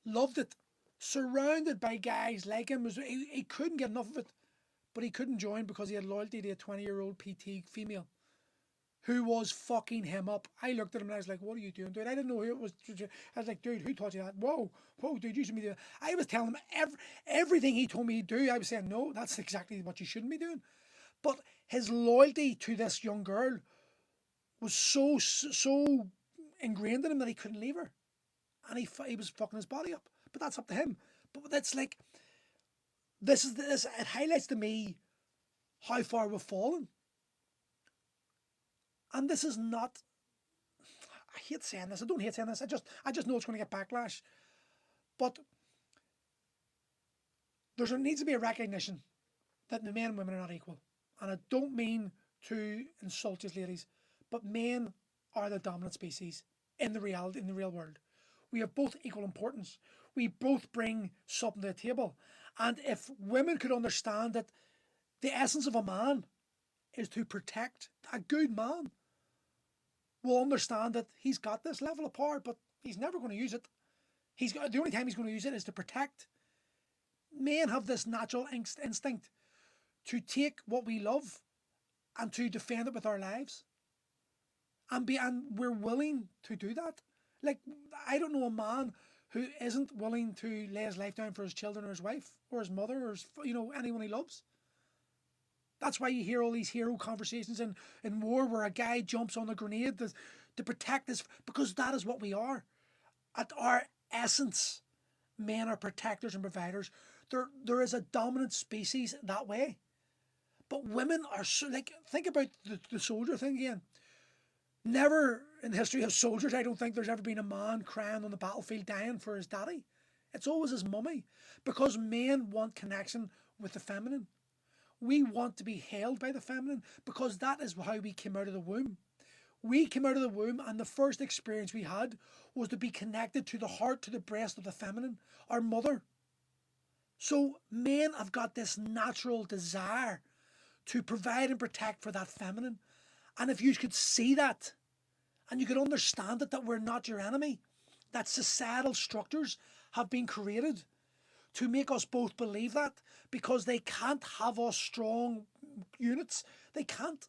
loved it, surrounded by guys like him. He couldn't get enough of it, but he couldn't join because he had loyalty to a 20-year-old PT female who was fucking him up. I looked at him and I was like, what are you doing, dude? I didn't know who it was. I was like, dude, who taught you that? Whoa, dude, you shouldn't be doing that. I was telling him everything he told me to do. I was saying, no, that's exactly what you shouldn't be doing. But his loyalty to this young girl was so ingrained in him that he couldn't leave her. and he was fucking his body up. But that's up to him. But that's like, this it highlights to me how far we've fallen. And this is not, I hate saying this. I don't hate saying this. I just know it's going to get backlash. But there needs to be a recognition that the men and women are not equal. And I don't mean to insult you ladies, but men are the dominant species in the real world. We have both equal importance. We both bring something to the table. And if women could understand that the essence of a man is to protect, a good man will understand that he's got this level of power, but he's never going to use it. The only time he's going to use it is to protect. Men have this natural instinct to take what we love and to defend it with our lives. And we're willing to do that. Like, I don't know a man who isn't willing to lay his life down for his children or his wife or his mother or anyone he loves. That's why you hear all these hero conversations in war where a guy jumps on a grenade to protect us, because that is what we are. At our essence, men are protectors and providers. There is a dominant species that way. But women are so, like, think about the soldier thing again. Never in the history of soldiers, I don't think there's ever been a man crying on the battlefield dying for his daddy. It's always his mummy. Because men want connection with the feminine. We want to be held by the feminine because that is how we came out of the womb. We came out of the womb and the first experience we had was to be connected to the heart, to the breast of the feminine, our mother. So men have got this natural desire to provide and protect for that feminine. And if you could see that and you could understand it, that we're not your enemy, that societal structures have been created to make us both believe that, because they can't have us strong units. They can't.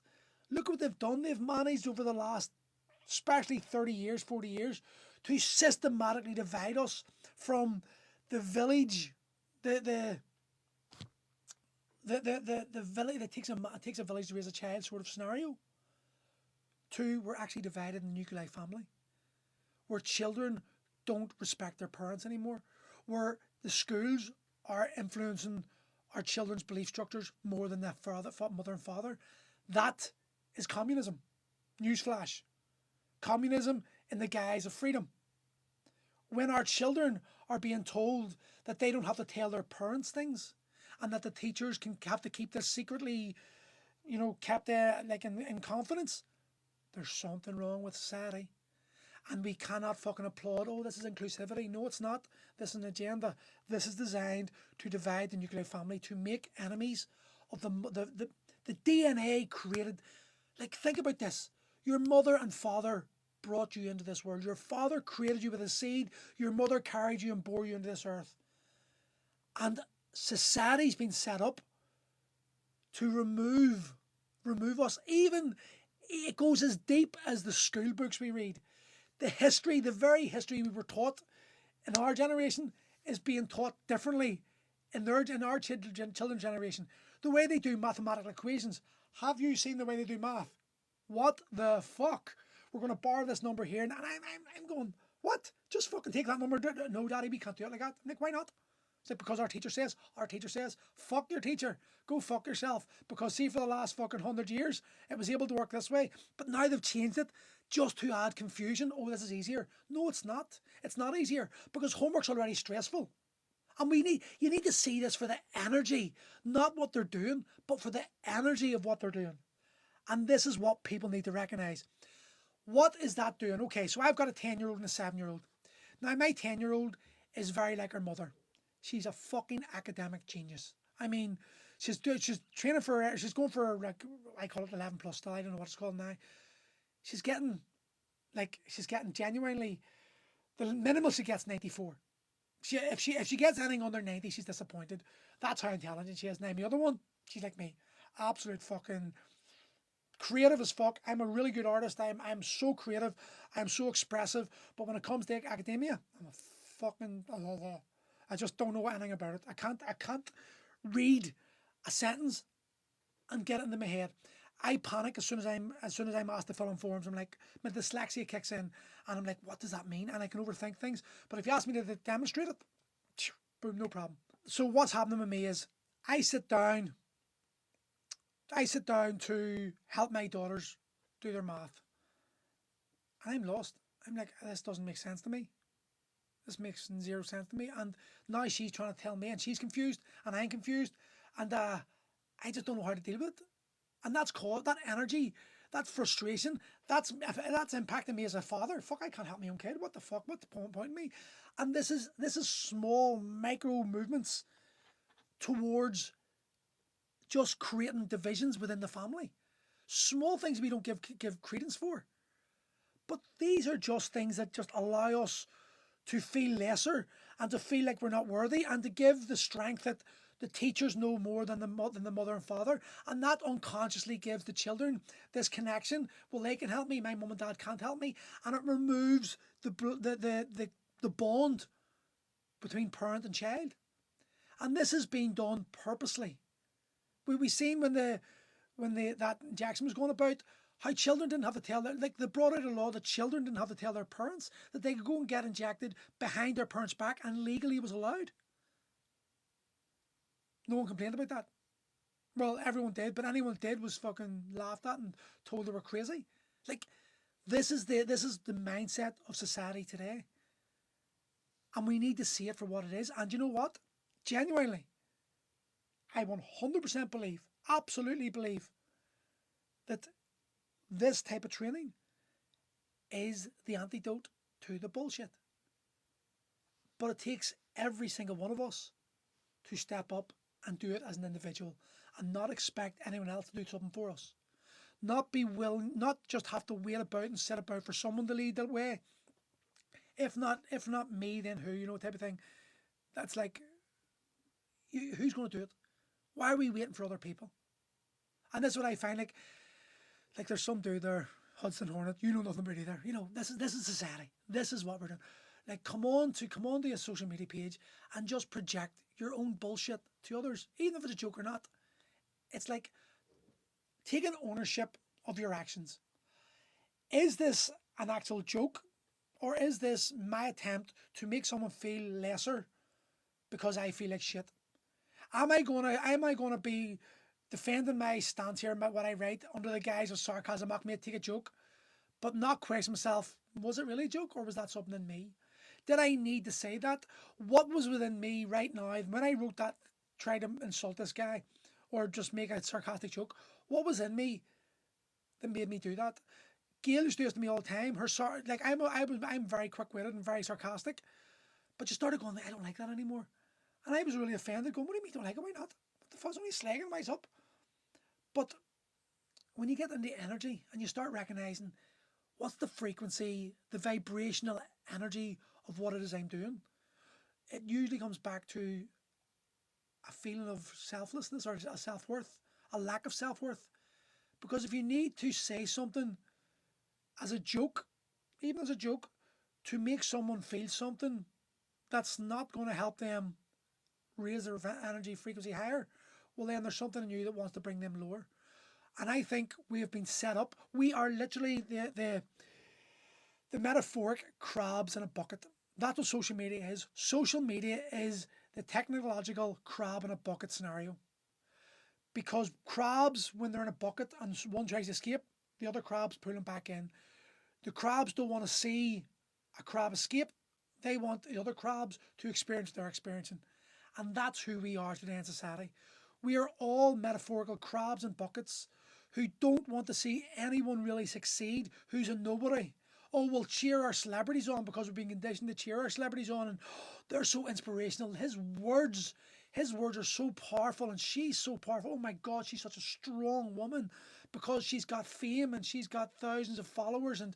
Look what they've done. They've managed over the last, especially 30 years, 40 years, to systematically divide us from the village, the village that takes a village to raise a child sort of scenario, to we're actually divided in the nuclear family, where children don't respect their parents anymore, where the schools are influencing our children's belief structures more than their mother and father. That is communism. Newsflash. Communism in the guise of freedom. When our children are being told that they don't have to tell their parents things, and that the teachers have to keep this secretly, kept in confidence, there's something wrong with society. And we cannot fucking applaud, oh, this is inclusivity. No, it's not. This is an agenda. This is designed to divide the nuclear family, to make enemies of the DNA created. Like, think about this. Your mother and father brought you into this world. Your father created you with a seed. Your mother carried you and bore you into this earth. And society's been set up to remove us. Even, it goes as deep as the school books we read. The very history we were taught in our generation is being taught differently in our children's generation. The way they do mathematical equations. Have you seen the way they do math? What the fuck? We're going to borrow this number here, and I'm going, what? Just fucking take that number. No, Daddy, we can't do it like that. I'm like, why not? It's like, because our teacher says, fuck your teacher, go fuck yourself. Because see, for the last fucking 100 years, it was able to work this way. But now they've changed it just to add confusion. Oh, this is easier. No, it's not. It's not easier because homework's already stressful. And you need to see this for the energy, not what they're doing, but for the energy of what they're doing. And this is what people need to recognise. What is that doing? Okay, so I've got a 10-year-old and a 7-year-old. Now, my 10-year-old is very like her mother. She's a fucking academic genius. I mean, she's training she's going for, like, I call it 11 plus still. I don't know what it's called now. She's getting genuinely, the minimal she gets 94. If she gets anything under 90, she's disappointed. That's how intelligent she is. Now, my other one, she's like me. Absolute fucking creative as fuck. I'm a really good artist. I'm so creative. I'm so expressive. But when it comes to academia, I'm a fucking... I just don't know anything about it. I can't read a sentence and get it into my head. I panic as soon as I'm asked to fill in forms. I'm like, my dyslexia kicks in, And I'm like, what does that mean? And I can overthink things. But if you ask me to demonstrate it, boom, no problem. So what's happening with me is I sit down to help my daughters do their math. And I'm lost. I'm like, this doesn't make sense to me. This makes zero sense to me. And now she's trying to tell me, and she's confused, and I'm confused, and I just don't know how to deal with it. And that's called that energy, that frustration. That's impacting me as a father. Fuck, I can't help my own kid. What the fuck? What's the point in me? And this is small micro movements towards just creating divisions within the family. Small things we don't give credence for. But these are just things that just allow us to feel lesser and to feel like we're not worthy, and to give the strength that the teachers know more than the mother and father, and that unconsciously gives the children this connection. Well, they can help me, my mum and dad can't help me, and it removes the bond between parent and child. And this has been done purposely. We seen when that injection was going about, how children didn't have to tell they brought out a law that children didn't have to tell their parents that they could go and get injected behind their parents' back, and legally was allowed. No one complained about that. Well, everyone did, but anyone that did was fucking laughed at and told they were crazy. Like, this is the mindset of society today. And we need to see it for what it is. And you know what? Genuinely, I 100% believe, absolutely believe, that this type of training is the antidote to the bullshit. But it takes every single one of us to step up and do it as an individual, and not expect anyone else to do something for us. Not be willing, not just have to wait about and sit about for someone to lead that way. If not me, then who, type of thing. That's like, who's going to do it? Why are we waiting for other people? And that's what I find, like there's some dude there, Hudson Hornet, you know nothing about either. This is society. This is what we're doing. Like, come on to a social media page and just project your own bullshit to others, even if it's a joke or not. It's like taking ownership of your actions. Is this an actual joke, or is this my attempt to make someone feel lesser because I feel like shit? Am I gonna be defending my stance here, what I write, under the guise of sarcasm, mock me, take a joke, but not question myself, was it really a joke, or was that something in me? Did I need to say that? What was within me right now when I wrote that, try to insult this guy or just make a sarcastic joke? What was in me that made me do that? Gail used to do this to me all the time. I'm very quick-witted and very sarcastic, but she started going, I don't like that anymore. And I was really offended, going, what do you mean you don't like it? Why not? What the fuck's only slagging myself up? But when you get into the energy and you start recognizing what's the frequency, the vibrational energy of what it is I'm doing, it usually comes back to a feeling of selflessness or a self-worth, a lack of self-worth. Because if you need to say something as a joke, even as a joke, to make someone feel something that's not going to help them raise their energy frequency higher, well, then there's something in you that wants to bring them lower. And I think we have been set up. We are literally the metaphoric crabs in a bucket. That's what social media is. Social media is the technological crab in a bucket scenario. Because crabs, when they're in a bucket and one tries to escape, the other crabs pull them back in. The crabs don't want to see a crab escape. They want the other crabs to experience what they're experiencing. And that's who we are today in society. We are all metaphorical crabs in buckets who don't want to see anyone really succeed, who's a nobody. Oh, we'll cheer our celebrities on because we're being conditioned to cheer our celebrities on, and they're so inspirational. His words are so powerful, and she's so powerful. Oh my God, she's such a strong woman because she's got fame and she's got thousands of followers, and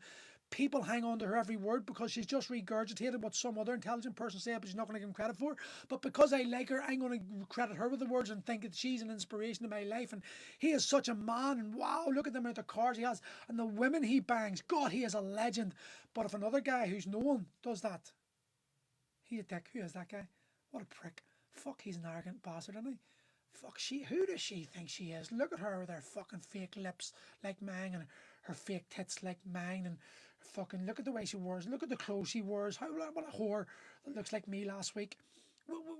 people hang on to her every word because she's just regurgitated what some other intelligent person said, but she's not going to give him credit for. But because I like her, I'm going to credit her with the words and think that she's an inspiration in my life. And he is such a man, and wow, look at the amount of cars he has and the women he bangs. God, he is a legend. But if another guy who's no one does that, he's a dick. Who is that guy? What a prick. Fuck, he's an arrogant bastard, isn't he? Fuck, who does she think she is? Look at her with her fucking fake lips like mine, and her fake tits like mine, and Fucking look at the way she wears, look at the clothes she wears, how what a whore that looks like me last week.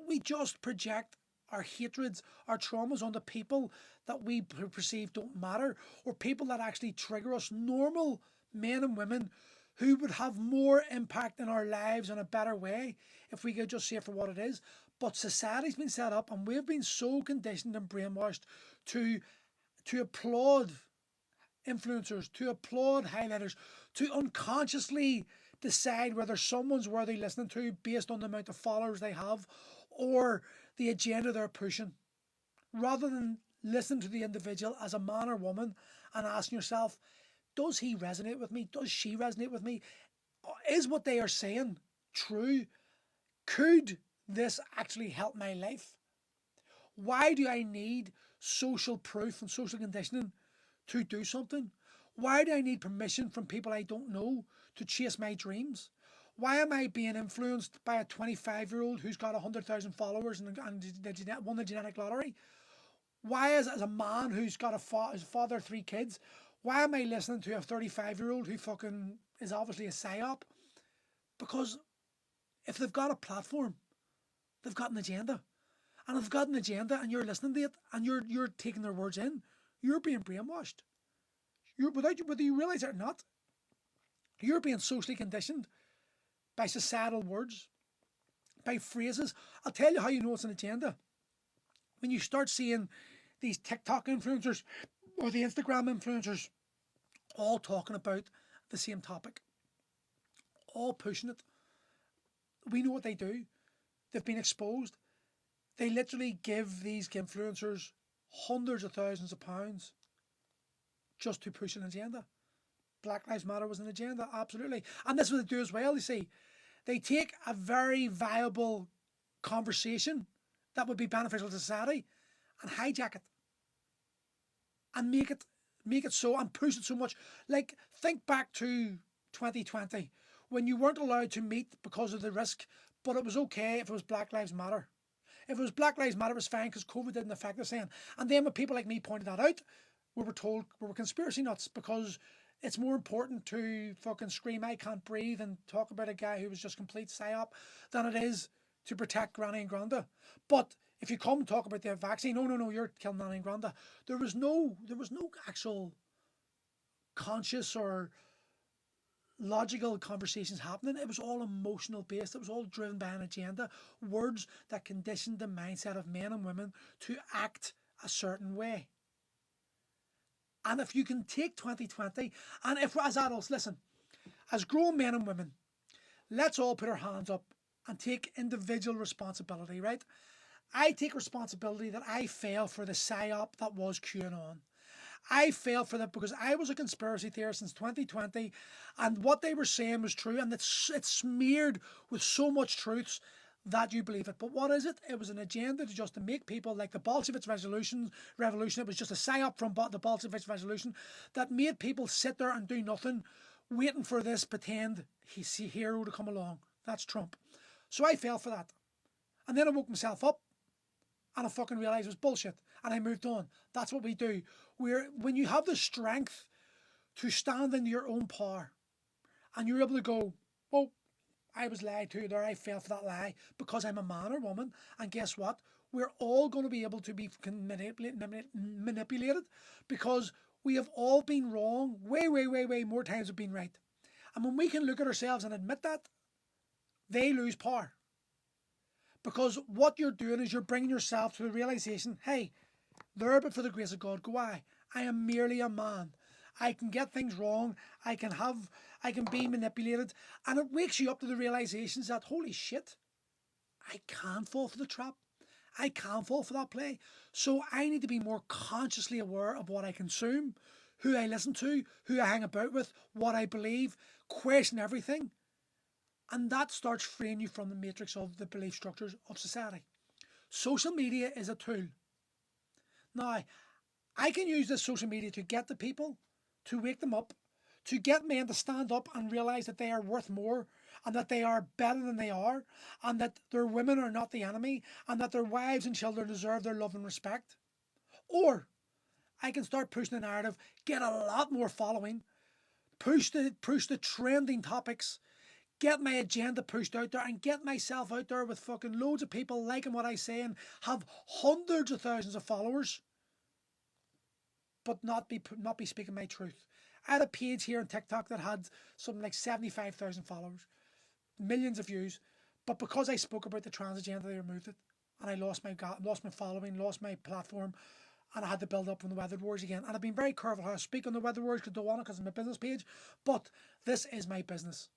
We just project our hatreds, our traumas onto people that we perceive don't matter, or people that actually trigger us. Normal men and women who would have more impact in our lives in a better way if we could just see it for what it is. But society's been set up and we've been so conditioned and brainwashed to applaud influencers, to applaud highlighters, to unconsciously decide whether someone's worthy listening to based on the amount of followers they have or the agenda they're pushing, rather than listen to the individual as a man or woman and asking yourself, does he resonate with me? Does she resonate with me? Is what they are saying true? Could this actually help my life? Why do I need social proof and social conditioning to do something? Why do I need permission from people I don't know to chase my dreams? Why am I being influenced by a 25-year-old who's got 100,000 followers and won the genetic lottery? Why, as a man who's got his father, 3 kids, why am I listening to a 35-year-old who fucking is obviously a psyop? Because if they've got a platform, they've got an agenda. And if they've got an agenda and you're listening to it and you're taking their words in, you're being brainwashed. Whether you realise it or not, you're being socially conditioned by societal words, by phrases. I'll tell you how you know it's an agenda. When you start seeing these TikTok influencers or the Instagram influencers all talking about the same topic, all pushing it. We know what they do. They've been exposed. They literally give these influencers hundreds of thousands of pounds just to push an agenda. Black Lives Matter was an agenda, absolutely. And this is what they do as well, you see. They take a very viable conversation that would be beneficial to society and hijack it and make it so and push it so much. Like, think back to 2020 when you weren't allowed to meet because of the risk, but it was okay if it was Black Lives Matter. If it was Black Lives Matter, it was fine because COVID didn't affect us then. And then when people like me pointed that out, we were told we were conspiracy nuts because it's more important to fucking scream I can't breathe and talk about a guy who was just complete psyop than it is to protect Granny and Granda. But if you come and talk about the vaccine, no, you're killing Nanny and Granda. There was no actual conscious or logical conversations happening. It was all emotional based. It was all driven by an agenda. Words that conditioned the mindset of men and women to act a certain way. And if you can take 2020, and if as adults, listen, as grown men and women, let's all put our hands up and take individual responsibility, right? I take responsibility that I fell for the psyop that was QAnon. I fell for that because I was a conspiracy theorist since 2020, and what they were saying was true, and it's smeared with so much truths that you believe it. But what is it? It was an agenda to make people like the Bolshevik revolution. It was just a psyop from the Bolshevik revolution that made people sit there and do nothing, waiting for this pretend hero to come along. That's Trump. So I fell for that. And then I woke myself up and I fucking realised it was bullshit. And I moved on. That's what we do. When you have the strength to stand in your own power and you're able to go, oh, I was lied to there, I fell for that lie because I'm a man or woman. And guess what? We're all going to be able to be manipulated because we have all been wrong way more times than been right. And when we can look at ourselves and admit that, they lose power. Because what you're doing is you're bringing yourself to the realization, hey, there but for the grace of God go I. I am merely a man. I can get things wrong. I can be manipulated. And it wakes you up to the realizations that, holy shit, I can fall for the trap. I can fall for that play. So I need to be more consciously aware of what I consume, who I listen to, who I hang about with, what I believe, question everything. And that starts freeing you from the matrix of the belief structures of society. Social media is a tool. Now, I can use this social media to get the people, to wake them up, to get men to stand up and realise that they are worth more and that they are better than they are and that their women are not the enemy and that their wives and children deserve their love and respect. Or I can start pushing the narrative, get a lot more following, push the trending topics, get my agenda pushed out there, and get myself out there with fucking loads of people liking what I say and have hundreds of thousands of followers, but not be speaking my truth. I had a page here on TikTok that had something like 75,000 followers, millions of views, but because I spoke about the trans agenda, they removed it, and I lost my following, lost my platform, and I had to build up from the Weathered Wars again. And I've been very careful how I speak on the Weathered Wars because I don't want it, because it's my business page. But this is my business.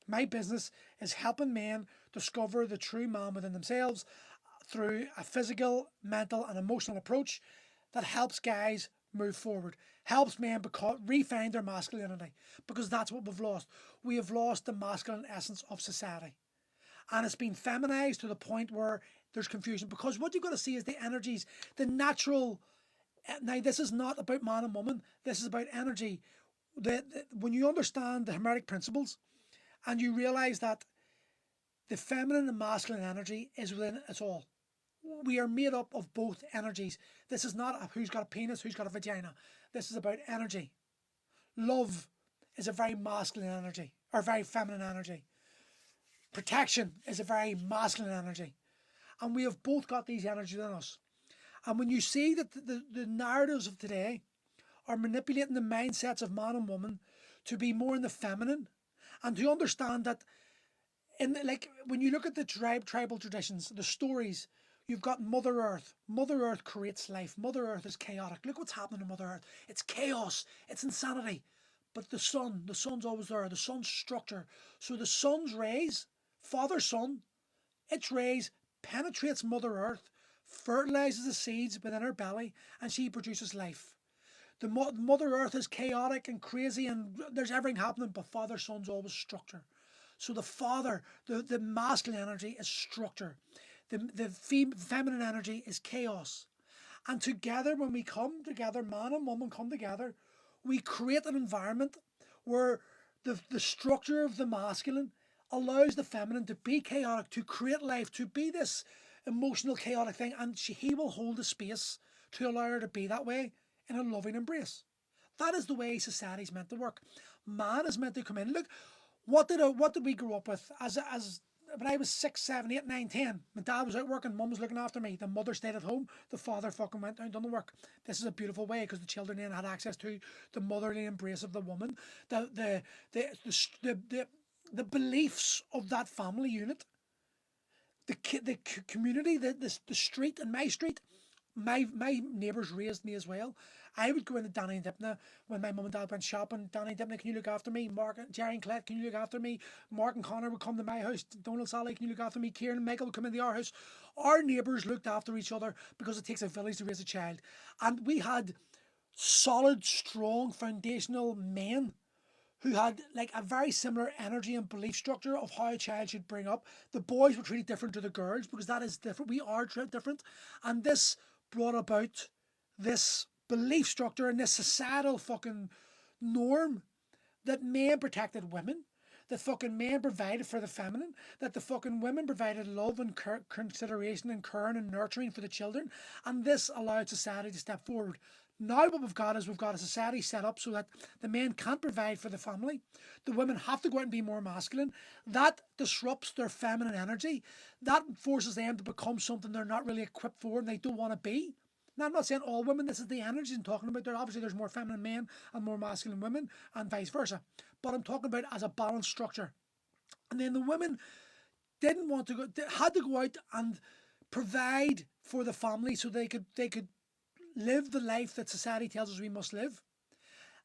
My business is helping men discover the true man within themselves through a physical, mental, and emotional approach that helps guys move forward, helps men refine their masculinity, because that's what we've lost. We have lost the masculine essence of society, and it's been feminized to the point where there's confusion, because what you've got to see is the energies, the natural. Now, this is not about man and woman. This is about energy. When you understand the Hermetic principles, and you realize that the feminine and masculine energy is within us all. We are made up of both energies. This is not who's got a penis, who's got a vagina. This is about energy. Love is a very masculine energy, or very feminine energy. Protection is a very masculine energy. And we have both got these energies in us. And when you see that the narratives of today are manipulating the mindsets of man and woman to be more in the feminine, and to understand that when you look at the tribal traditions, the stories, you've got Mother Earth. Mother Earth creates life. Mother Earth is chaotic. Look what's happening to Mother Earth. It's chaos. It's insanity. But the sun's always there. The sun's structure. So the sun's rays, Father Sun, its rays penetrates Mother Earth, fertilizes the seeds within her belly, and she produces life. The Mother Earth is chaotic and crazy, and there's everything happening, but Father Sun's always structure. So the masculine energy is structure. The feminine energy is chaos. And together, when we come together, man and woman come together, we create an environment where the structure of the masculine allows the feminine to be chaotic, to create life, to be this emotional, chaotic thing, and he will hold the space to allow her to be that way in a loving embrace. That is the way society's meant to work. Man is meant to come in. Look, what did we grow up with as when I was 6, 7, 8, 9, 10? My dad was out working, mum was looking after me. The mother stayed at home. The father fucking went out and done the work. This is a beautiful way, because the children then had access to the motherly embrace of the woman. The beliefs of that family unit, the community, the street, and my street. My neighbours raised me as well. I would go into Danny and Dipna when my mum and dad went shopping. Danny and Dipna, can you look after me? Jerry and Colette, can you look after me? Mark and Connor would come to my house. Donald, Sally, can you look after me? Kieran and Michael would come into our house. Our neighbours looked after each other, because it takes a village to raise a child. And we had solid, strong, foundational men who had like a very similar energy and belief structure of how a child should bring up. The boys were treated different to the girls, because that is different. We are different. And this brought about this belief structure and this societal fucking norm that men protected women, that fucking men provided for the feminine, that the fucking women provided love and consideration and caring and nurturing for the children, and this allowed society to step forward. Now what we've got a society set up so that the men can't provide for the family. The women have to go out and be more masculine. That disrupts their feminine energy. That forces them to become something they're not really equipped for and they don't want to be. Now, I'm not saying all women, this is the energy I'm talking about. Obviously, there's more feminine men and more masculine women, and vice versa. But I'm talking about as a balanced structure. And then the women didn't want to go, they had to go out and provide for the family so they could live the life that society tells us we must live.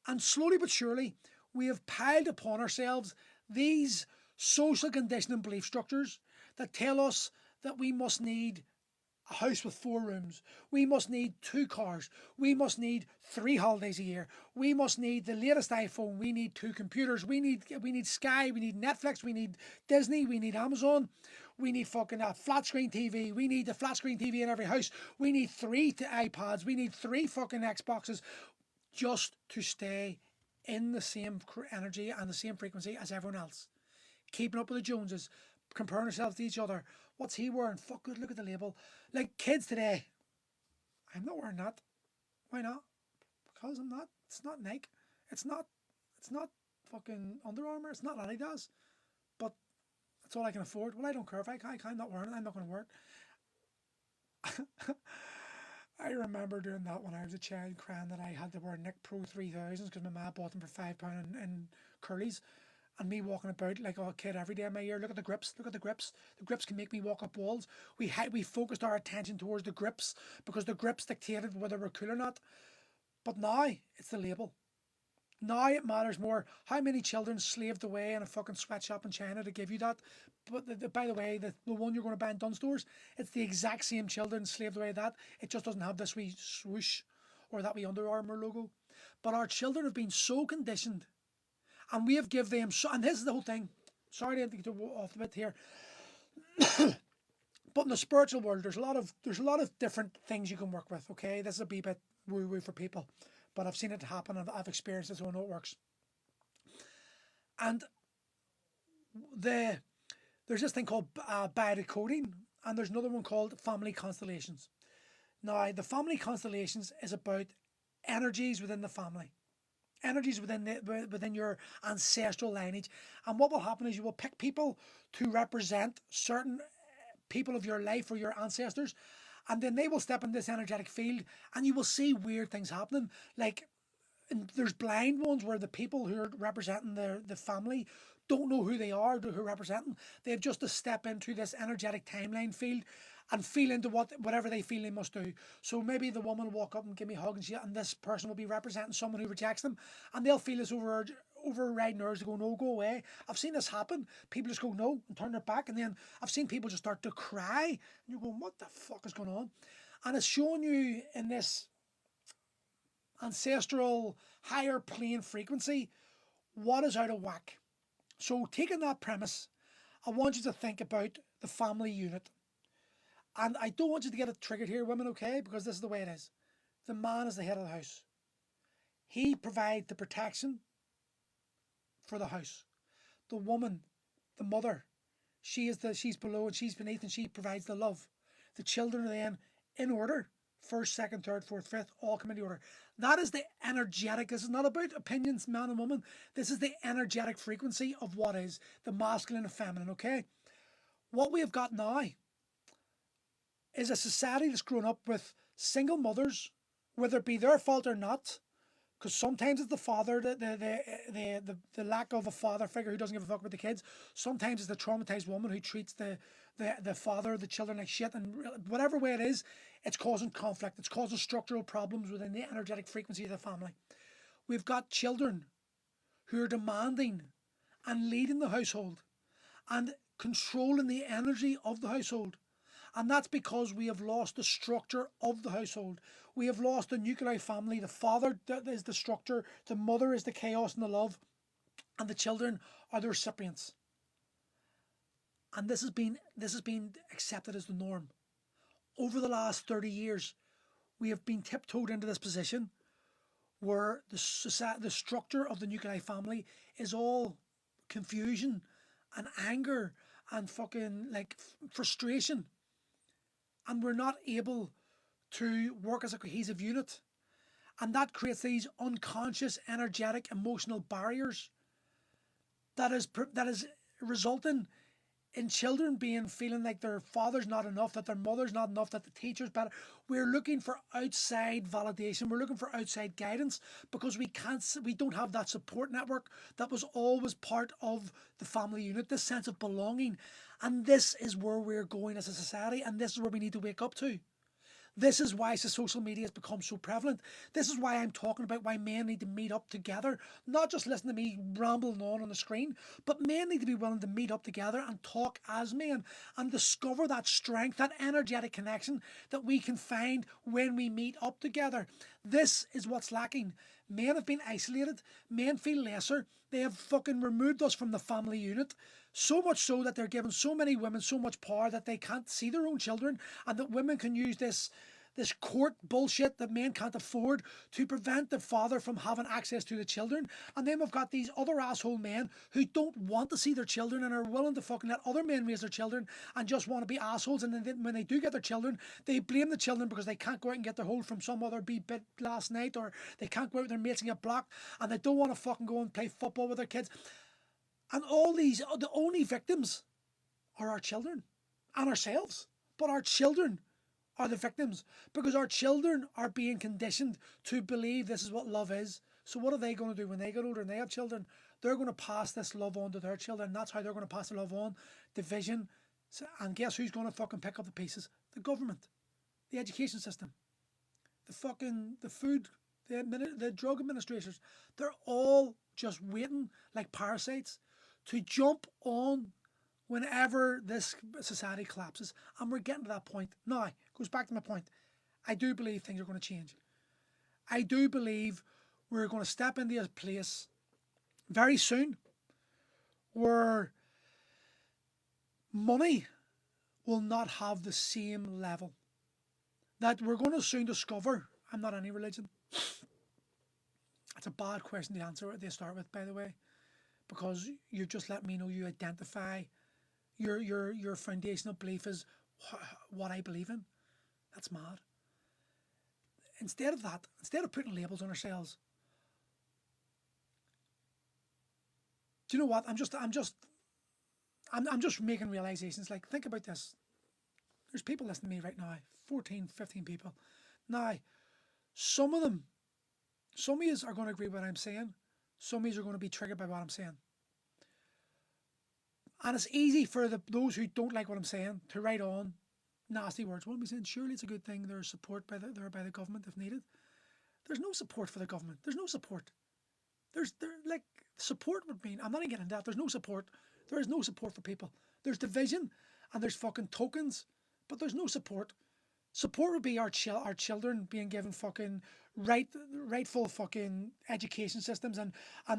And slowly but surely, we have piled upon ourselves these social conditioning belief structures that tell us that we must need a house with 4 rooms. We must need 2 cars. We must need 3 holidays a year. We must need the latest iPhone. We need 2 computers. We need Sky. We need Netflix. We need Disney. We need Amazon. We need fucking a flat screen TV. We need the flat screen TV in every house. We need 3 iPads. We need 3 fucking Xboxes, just to stay in the same energy and the same frequency as everyone else. Keeping up with the Joneses, comparing ourselves to each other. What's he wearing? Fuck, good, look at the label. Like kids today, I'm not wearing that. Why not? Because I'm not. It's not Nike. It's not fucking Under Armour. It's not Adidas, but it's all I can afford. Well, I don't care if I'm not wearing it. I'm not going to wear it. I remember doing that when I was a child, crying that I had to wear Nick Pro 3000s because my mum bought them for £5 in Curly's, and me walking about like a kid every day in my ear. Look at the grips. Look at the grips. The grips can make me walk up walls. We focused our attention towards the grips because the grips dictated whether we're cool or not. But now it's the label. Now it matters more how many children slaved away in a fucking sweatshop in China to give you that. But by the way, the one you're going to buy in Dunnes Stores, it's the exact same children slaved away that. It just doesn't have this wee swoosh or that wee Under Armour logo. But our children have been so conditioned, and we have give them so. And this is the whole thing. Sorry to get off the bit here. But in the spiritual world, there's a lot of different things you can work with. Okay, this is a wee bit woo-woo for people, but I've seen it happen and I've experienced it, so I know it works. And there's this thing called biodecoding, and there's another one called family constellations. Now, the family constellations is about energies within the family, energies within your ancestral lineage, and what will happen is you will pick people to represent certain people of your life or your ancestors, and then they will step in this energetic field, and you will see weird things happening. Like, and there's blind ones where the people who are representing the family don't know who they are, who are representing. They have just to step into this energetic timeline field and feel into whatever they feel they must do. So maybe the woman will walk up and give me a hug, and this person will be representing someone who rejects them, and they'll feel this overriding urge to go, no, go away. I've seen this happen. People just go no and turn their back, and then I've seen people just start to cry, and you're going, what the fuck is going on? And it's showing you in this ancestral higher plane frequency what is out of whack. So taking that premise, I want you to think about the family unit. And I don't want you to get it triggered here, women, okay? Because this is the way it is. The man is the head of the house. He provides the protection for the house. The woman, the mother, she's below and she's beneath, and she provides the love. The children are then in order. First, second, third, fourth, fifth, all come into order. That is the energetic. This is not about opinions, man and woman. This is the energetic frequency of what is the masculine and feminine, okay? What we have got now is a society that's grown up with single mothers, whether it be their fault or not, because sometimes it's the father, the lack of a father figure who doesn't give a fuck about the kids. Sometimes it's the traumatized woman who treats the father, the children like shit, and whatever way it is, it's causing conflict. It's causing structural problems within the energetic frequency of the family. We've got children who are demanding and leading the household and controlling the energy of the household. And that's because we have lost the structure of the household. We have lost the nuclear family. The father is the structure, the mother is the chaos and the love, and the children are the recipients. And this has been accepted as the norm. Over the last 30 years, we have been tiptoed into this position where the structure of the nuclear family is all confusion and anger and fucking like frustration. And we're not able to work as a cohesive unit. And that creates these unconscious, energetic, emotional barriers that is resulting in children feeling like their father's not enough, that their mother's not enough, that the teacher's better. We're looking for outside validation. We're looking for outside guidance because we don't have that support network that was always part of the family unit, this sense of belonging. And this is where we're going as a society, and this is where we need to wake up to. This is why social media has become so prevalent. This is why I'm talking about why men need to meet up together, not just listen to me rambling on the screen, but men need to be willing to meet up together and talk as men and discover that strength, that energetic connection that we can find when we meet up together. This is what's lacking. Men have been isolated. Men feel lesser. They have fucking removed us from the family unit. So much so that they're giving so many women so much power that they can't see their own children, and that women can use this this court bullshit that men can't afford to prevent the father from having access to the children. And then we've got these other asshole men who don't want to see their children and are willing to fucking let other men raise their children and just want to be assholes. And then when they do get their children, they blame the children because they can't go out and get their hold from some other bit last night, or they can't go out with their mates and get blocked, and they don't want to fucking go and play football with their kids. And all these, the only victims are our children and ourselves. But our children are the victims because our children are being conditioned to believe this is what love is. So what are they going to do when they get older and they have children? They're going to pass this love on to their children. That's how they're going to pass the love on. Division. And guess who's going to fucking pick up the pieces? The government. The education system. The food. The drug administrators. They're all just waiting like parasites to jump on whenever this society collapses. And we're getting to that point. Now, it goes back to my point. I do believe things are going to change. I do believe we're going to step into a place very soon where money will not have the same level. That we're going to soon discover, I'm not any religion. That's a bad question to answer to start with, by the way, because you just let me know you identify your foundational belief is what I believe in. That's mad. Instead of that, instead of putting labels on ourselves, do you know what? I'm just making realizations. Like, think about this. There's people listening to me right now, 14, 15 people. Now, some of you are going to agree with what I'm saying. Some of you are going to be triggered by what I'm saying. And it's easy for those who don't like what I'm saying to write on nasty words. What am I saying? Surely it's a good thing there's support by the government if needed. There's no support for the government. There's no support. Support would mean, I'm not even getting into that. There's no support. There is no support for people. There's division and there's fucking tokens, but there's no support. Support would be our children being given fucking rightful fucking education systems, and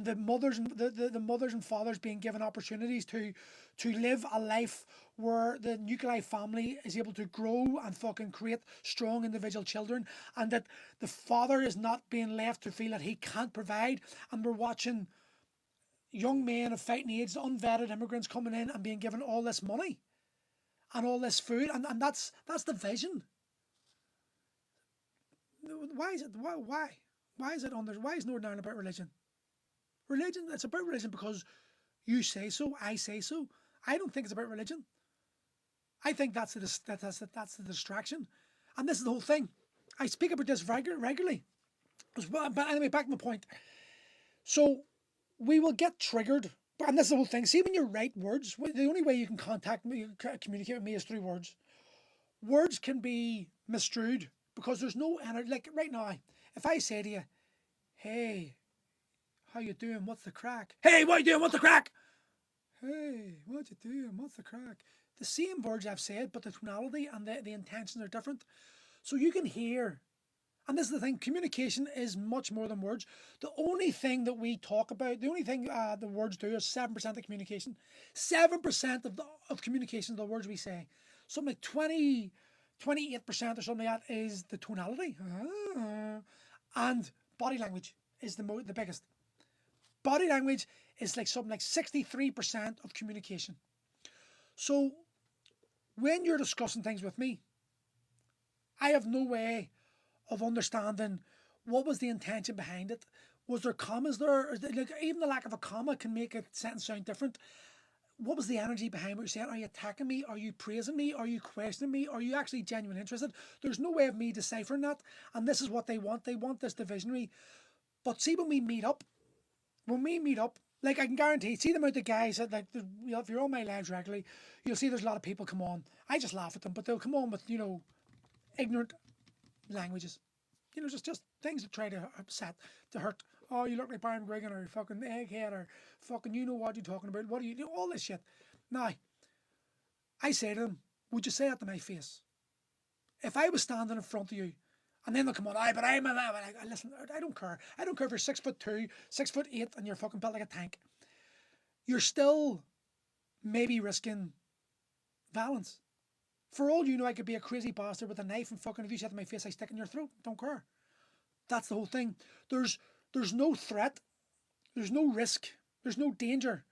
the mothers and the mothers and fathers being given opportunities to live a life where the nuclear family is able to grow and fucking create strong individual children, and that the father is not being left to feel that he can't provide. And we're watching young men of fighting age, unvetted immigrants coming in and being given all this money and all this food, and that's the vision. Why is it? Why is it on there? Why is Northern Ireland about religion? Religion. It's about religion because you say so. I say so. I don't think it's about religion. I think that's the distraction, and this is the whole thing. I speak about this regularly. But anyway, back to my point. So we will get triggered, and this is the whole thing. See, when you write words, the only way you can contact me, you can communicate with me is through words. Words can be misconstrued. Because there's no energy. Like right now, if I say to you, hey, how you doing? What's the crack? Hey, what you doing? What's the crack? Hey, what you doing? What's the crack? The same words I've said, but the tonality and the intentions are different. So you can hear, and this is the thing, communication is much more than words. The only thing that we talk about, the only thing the words do is 7% of communication. 7% of communication is the words we say. Something like 28% or something like that is the tonality. And body language is the biggest. Body language is like something like 63% of communication. So when you're discussing things with me, I have no way of understanding what was the intention behind it. Was there commas there? Like, even the lack of a comma can make a sentence sound different. What was the energy behind what you're saying? Are you attacking me? Are you praising me? Are you questioning me? Are you actually genuinely interested? There's no way of me deciphering that. And this is what they want. They want this divisionary. But see, when we meet up, like, I can guarantee, see the amount of guys that, like, if you're on my lives regularly, you'll see there's a lot of people come on. I just laugh at them, but they'll come on with, ignorant languages. Just things that try to upset, to hurt. Oh, you look like Brian McGuigan, or fucking egghead, or fucking you know what you're talking about. What do you do? All this shit. Now, I say to them, would you say that to my face? If I was standing in front of you, and then they'll come on, but I'm listen, I don't care. I don't care if you're 6'2", 6'8", and you're fucking built like a tank. You're still maybe risking violence For all you know, I could be a crazy bastard with a knife and fucking, if you said to my face, I stick in your throat. Don't care. That's the whole thing. There's no threat. There's no risk. There's no danger.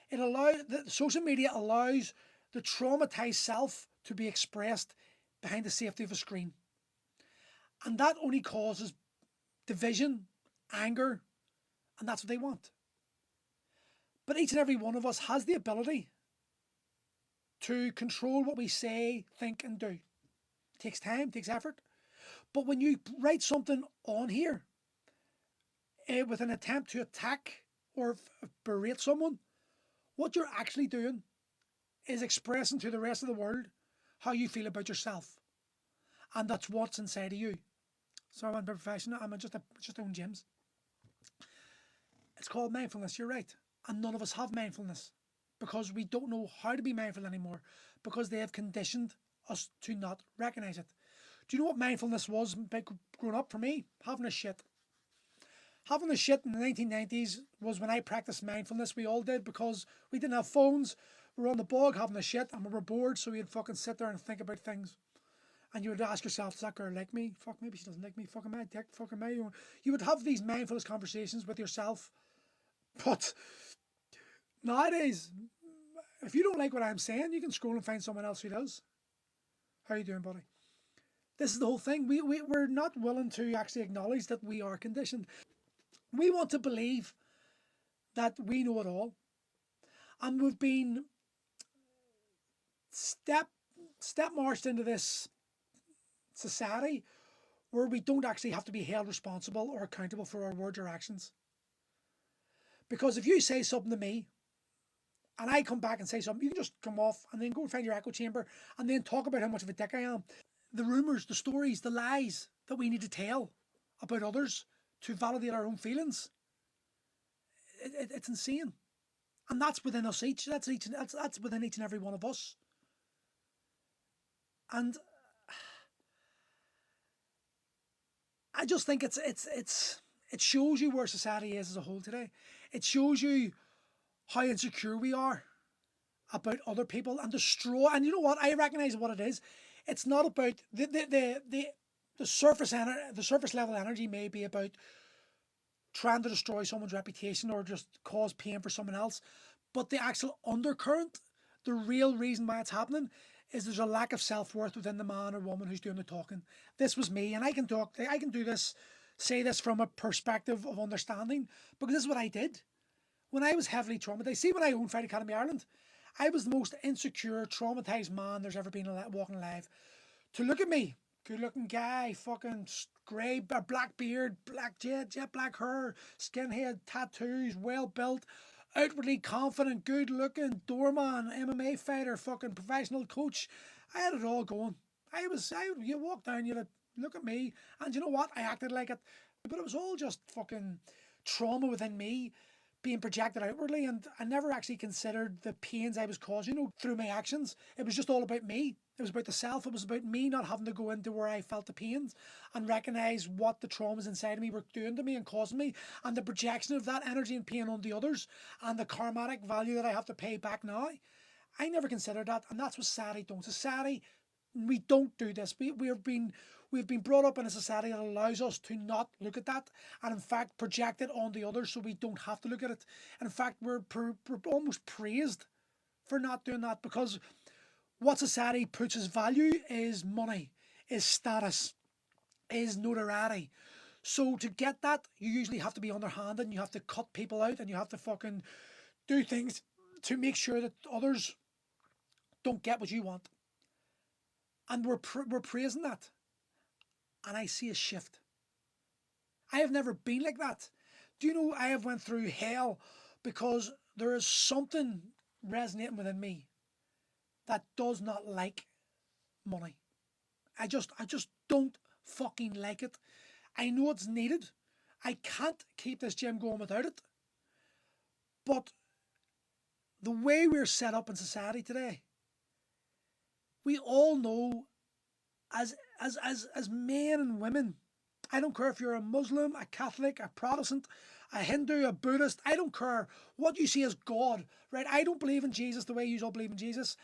The social media allows the traumatized self to be expressed behind the safety of a screen. And that only causes division, anger, and that's what they want. But each and every one of us has the ability to control what we say, think, and do. It takes time, takes effort. But when you write something on here with an attempt to attack or berate someone, what you're actually doing is expressing to the rest of the world how you feel about yourself. And that's what's inside of you. So I'm a professional, I'm just own gyms. It's called mindfulness, you're right. And none of us have mindfulness because we don't know how to be mindful anymore because they have conditioned us to not recognize it. Do you know what mindfulness was growing up for me? Having a shit. Having a shit in the 1990s was when I practiced mindfulness. We all did because we didn't have phones. We were on the bog having a shit and we were bored, so we'd fucking sit there and think about things. And you would ask yourself, does that girl like me? Fuck, maybe she doesn't like me. Fucking my dick, fucking my. You would have these mindfulness conversations with yourself. But nowadays, if you don't like what I'm saying, you can scroll and find someone else who does. How you doing, buddy? This is the whole thing. We're not willing to actually acknowledge that we are conditioned. We want to believe that we know it all. And we've been step marched into this society where we don't actually have to be held responsible or accountable for our words or actions. Because if you say something to me and I come back and say something, you can just come off and then go and find your echo chamber and then talk about how much of a dick I am. The rumours, the stories, the lies that we need to tell about others to validate our own feelings. It's insane. And that's within us each. That's within each and every one of us. And I just think it shows you where society is as a whole today. It shows you how insecure we are about other people and destroy. And you know what? I recognize what it is. It's not about the surface level energy may be about trying to destroy someone's reputation or just cause pain for someone else. But the actual undercurrent, the real reason why it's happening, is there's a lack of self-worth within the man or woman who's doing the talking. This was me, and I can do this, say this from a perspective of understanding, because this is what I did. When I was heavily traumatized, see when I owned Fight Academy Ireland, I was the most insecure, traumatized man there's ever been walking alive. To look at me, good looking guy, fucking grey, black beard, black jet black hair, skinhead, tattoos, well built, outwardly confident, good looking, doorman, MMA fighter, fucking professional coach. I had it all going. You walk down, you'd look at me, and you know what? I acted like it. But it was all just fucking trauma within me being projected outwardly, and I never actually considered the pains I was causing, through my actions. It was just all about me. It was about the self. It was about me not having to go into where I felt the pains and recognise what the traumas inside of me were doing to me and causing me, and the projection of that energy and pain on the others, and the karmatic value that I have to pay back now. I never considered that, and that's what society don't. Society, we don't do this. We've been brought up in a society that allows us to not look at that, and in fact project it on the others so we don't have to look at it. And in fact, we're almost praised for not doing that, because what society puts as value is money, is status, is notoriety. So to get that, you usually have to be underhanded, and you have to cut people out, and you have to fucking do things to make sure that others don't get what you want. And we're praising that. And I see a shift. I have never been like that. Do you know I have went through hell because there is something resonating within me that does not like money. I just don't fucking like it. I know it's needed. I can't keep this gym going without it. But the way we're set up in society today, we all know as men and women, I don't care if you're a Muslim, a Catholic, a Protestant, a Hindu, a Buddhist, I don't care what you see as God, right? I don't believe in Jesus the way you all believe in Jesus.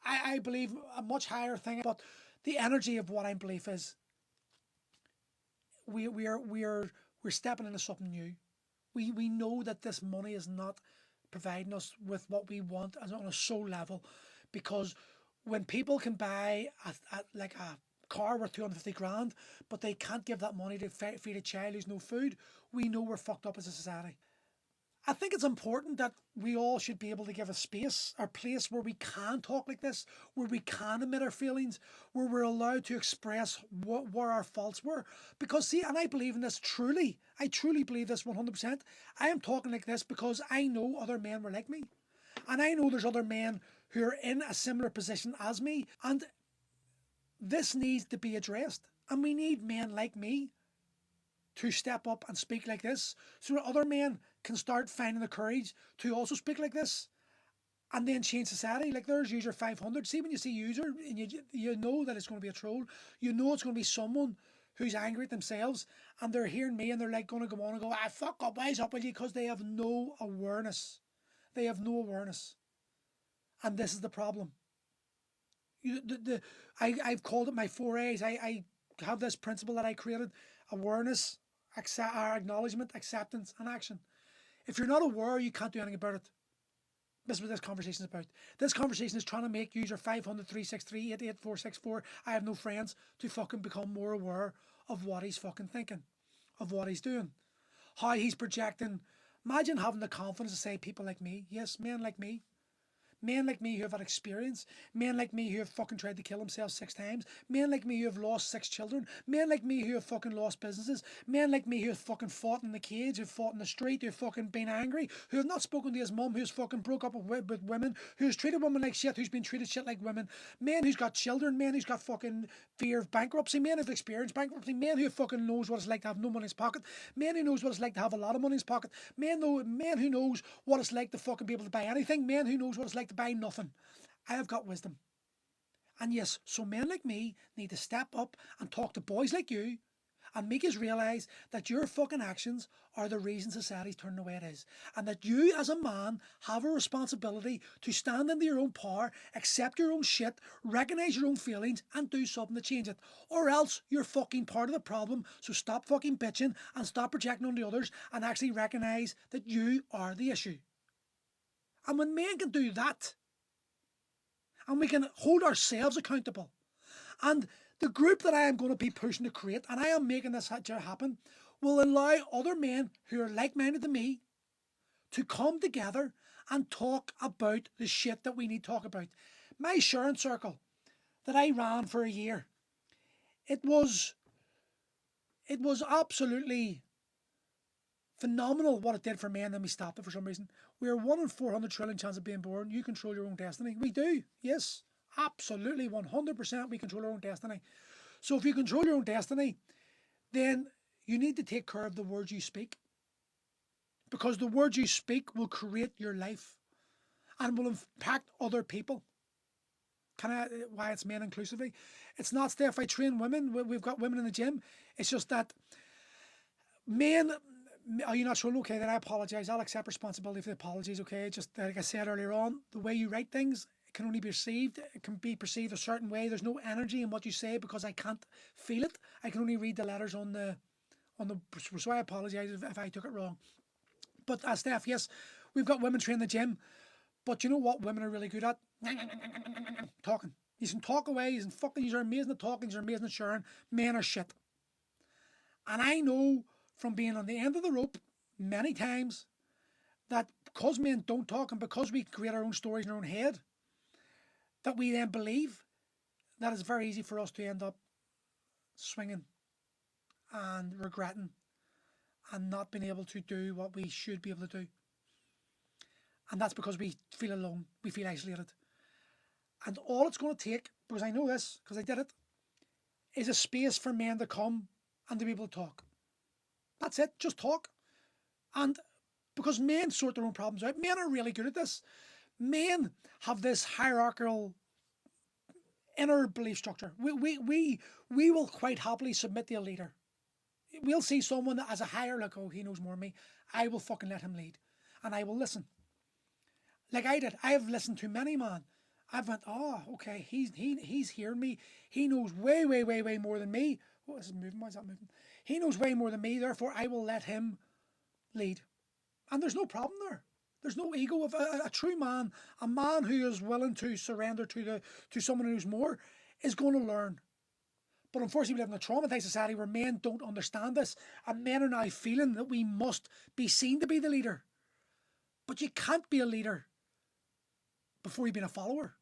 I believe a much higher thing, but the energy of what I believe is we're stepping into something new. We know that this money is not providing us with what we want as on a soul level, because when people can buy like a car worth 250 grand, but they can't give that money to feed a child who's no food, we know we're fucked up as a society. I think it's important that we all should be able to give a space or place where we can talk like this, where we can admit our feelings, where we're allowed to express where our faults were. Because, see, and I believe in this truly, I truly believe this 100%. I am talking like this because I know other men were like me. And I know there's other men who are in a similar position as me. And this needs to be addressed. And we need men like me to step up and speak like this, so that other men can start finding the courage to also speak like this, and then change society. Like, there's user 500. See, when you see user and you know that it's going to be a troll, you know it's going to be someone who's angry at themselves, and they're hearing me and they're like going to go on and go, "I fuck up, wise up with you," because they have no awareness. They have no awareness, and this is the problem. I've called it my 4A's. I have this principle that I created: awareness, acknowledgement, acceptance, and action. If you're not aware, you can't do anything about it. This is what this conversation is about. This conversation is trying to make user 500 I have no friends to fucking become more aware of what he's fucking thinking, of what he's doing, how he's projecting. Imagine having the confidence to say people like me, yes, men like me who have had experience, men like me who have fucking tried to kill themselves 6 times, men like me who have lost 6 children, men like me who have fucking lost businesses, men like me who have fucking fought in the cage, who've fought in the street, who've fucking been angry, who have not spoken to his mum, who's fucking broke up with women, who's treated women like shit, who's been treated shit like women, men who's got children, men who's got fucking fear of bankruptcy, men who've experienced bankruptcy, men who fucking knows what it's like to have no money in his pocket, men who knows what it's like to have a lot of money in his pocket, men who knows what it's like to fucking be able to buy anything, men who knows what it's like to buy nothing. I have got wisdom. And yes, so men like me need to step up and talk to boys like you and make us realise that your fucking actions are the reason society's turning the way it is. And that you as a man have a responsibility to stand into your own power, accept your own shit, recognise your own feelings and do something to change it. Or else you're fucking part of the problem. So stop fucking bitching and stop projecting on the others and actually recognise that you are the issue. And when men can do that, and we can hold ourselves accountable, and the group that I am going to be pushing to create, and I am making this happen, will allow other men who are like-minded to me to come together and talk about the shit that we need to talk about. My sharing circle that I ran for a year, it was absolutely phenomenal what it did for men. Then we stopped it for some reason. We're 1 in 400 trillion chance of being born. You control your own destiny. We do, yes, absolutely, 100%. We control our own destiny. So if you control your own destiny, then you need to take care of the words you speak, because the words you speak will create your life and will impact other people. Why it's men inclusively? It's not, Steph, I train women. We've got women in the gym. It's just that men. Are you not sure? Okay, then I apologise. I'll accept responsibility for the apologies, okay? Just like I said earlier on, the way you write things, it can only be perceived. It can be perceived a certain way. There's no energy in what you say because I can't feel it. I can only read the letters on the, so I apologise if I took it wrong. But Steph, yes, we've got women train the gym, but you know what women are really good at? Talking. You can talk away, you can fucking, you're amazing at talking, you're amazing at sharing. Men are shit. And I know from being on the end of the rope many times that because men don't talk and because we create our own stories in our own head, that we then believe that it's very easy for us to end up swinging and regretting and not being able to do what we should be able to do. And that's because we feel alone, we feel isolated. And all it's going to take, because I know this, because I did it, is a space for men to come and to be able to talk. That's it, just talk. And because men sort their own problems out, men are really good at this. Men have this hierarchical inner belief structure. We will quite happily submit to a leader. We'll see someone as a higher, like, oh, he knows more than me. I will fucking let him lead. And I will listen. Like I did. I have listened to many men. I went, oh, okay, he's hearing me. He knows way, way, way, way more than me. What is it moving? Why is that moving? He knows way more than me, therefore I will let him lead. And there's no problem there. There's no ego of a true man, a man who is willing to surrender to someone who's more, is going to learn. But unfortunately, we live in a traumatized society where men don't understand this, and men are now feeling that we must be seen to be the leader. But you can't be a leader before you've been a follower.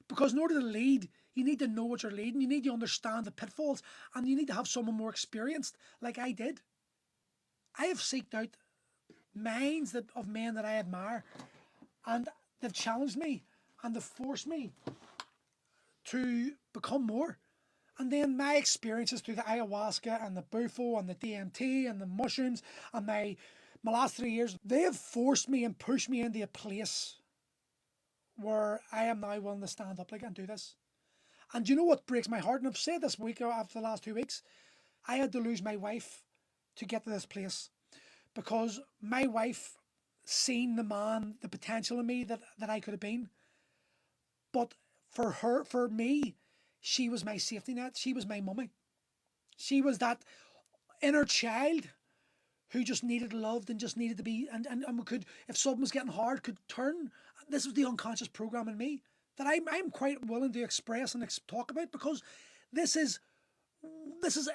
Because in order to lead, you need to know what you're leading, you need to understand the pitfalls, and you need to have someone more experienced, like I did. I have seeked out minds of men that I admire, and they've challenged me and they've forced me to become more. And then my experiences through the ayahuasca and the bufo and the DMT and the mushrooms and my last 3 years, they have forced me and pushed me into a place where I am now willing to stand up and do this. And do you know what breaks my heart? And I've said this week, after the last 2 weeks, I had to lose my wife to get to this place, because my wife seen the potential in me that I could have been. But for me, she was my safety net. She was my mummy. She was that inner child who just needed loved and just needed to be, and we could, if something was getting hard, could turn. This was the unconscious program in me that I'm quite willing to express and talk about, because this is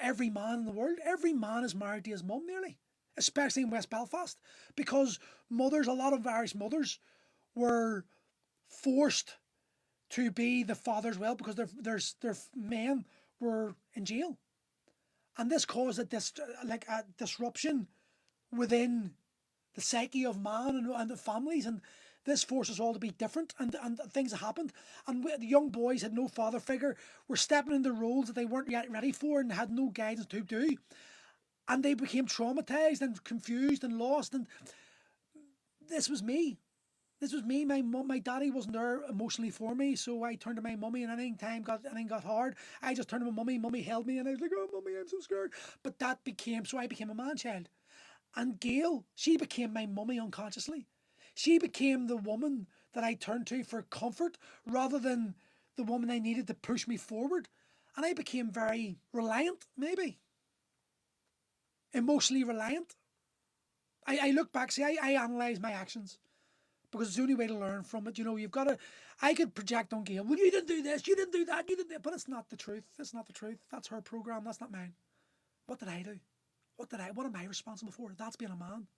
every man in the world. Every man is married to his mum nearly, especially in West Belfast, because mothers, a lot of Irish mothers, were forced to be the fathers, well, because their men were in jail, and this caused a disruption within the psyche of man and the families, and this forced us all to be different, and things happened, and the young boys had no father figure, were stepping into roles that they weren't yet ready for and had no guidance to do, and they became traumatized and confused and lost. And this was me. This was me. My daddy wasn't there emotionally for me, so I turned to my mummy, and anything got hard, I just turned to my mummy. Mummy held me, and I was like, "Oh, mummy, I'm so scared." But I became a man child, and Gail, she became my mummy unconsciously. She became the woman that I turned to for comfort rather than the woman I needed to push me forward, and I became very reliant, maybe emotionally reliant. I look back, see, I analyze my actions, because it's the only way to learn from it. You've got to. I could project on Gail. Well, you didn't do this, you didn't do that, you didn't. But it's not the truth. It's not the truth. That's her program. That's not mine. What did I do? What am I responsible for? That's being a man.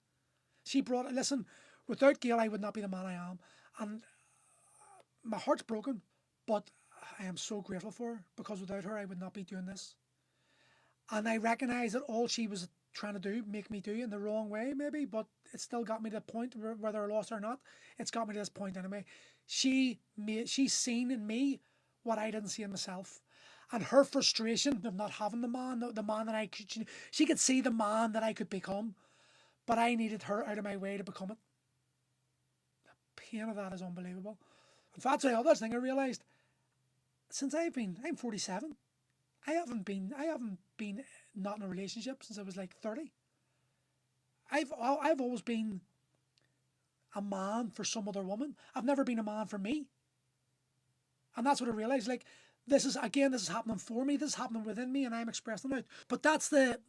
She brought it. Listen, without Gail, I would not be the man I am, and my heart's broken. But I am so grateful for her, because without her, I would not be doing this. And I recognise that all she was trying to do, make me do in the wrong way, maybe, but it still got me to the point where, whether I lost or not, it's got me to this point anyway. She's seen in me what I didn't see in myself. And her frustration of not having the man that she could see the man that I could become, but I needed her out of my way to become it. The pain of that is unbelievable. In fact, the other thing I realised, since I'm 47, I haven't been not in a relationship since I was like 30. I've always been a man for some other woman. I've never been a man for me. And that's what I realised. This is happening for me. This is happening within me, and I'm expressing it out. But that's the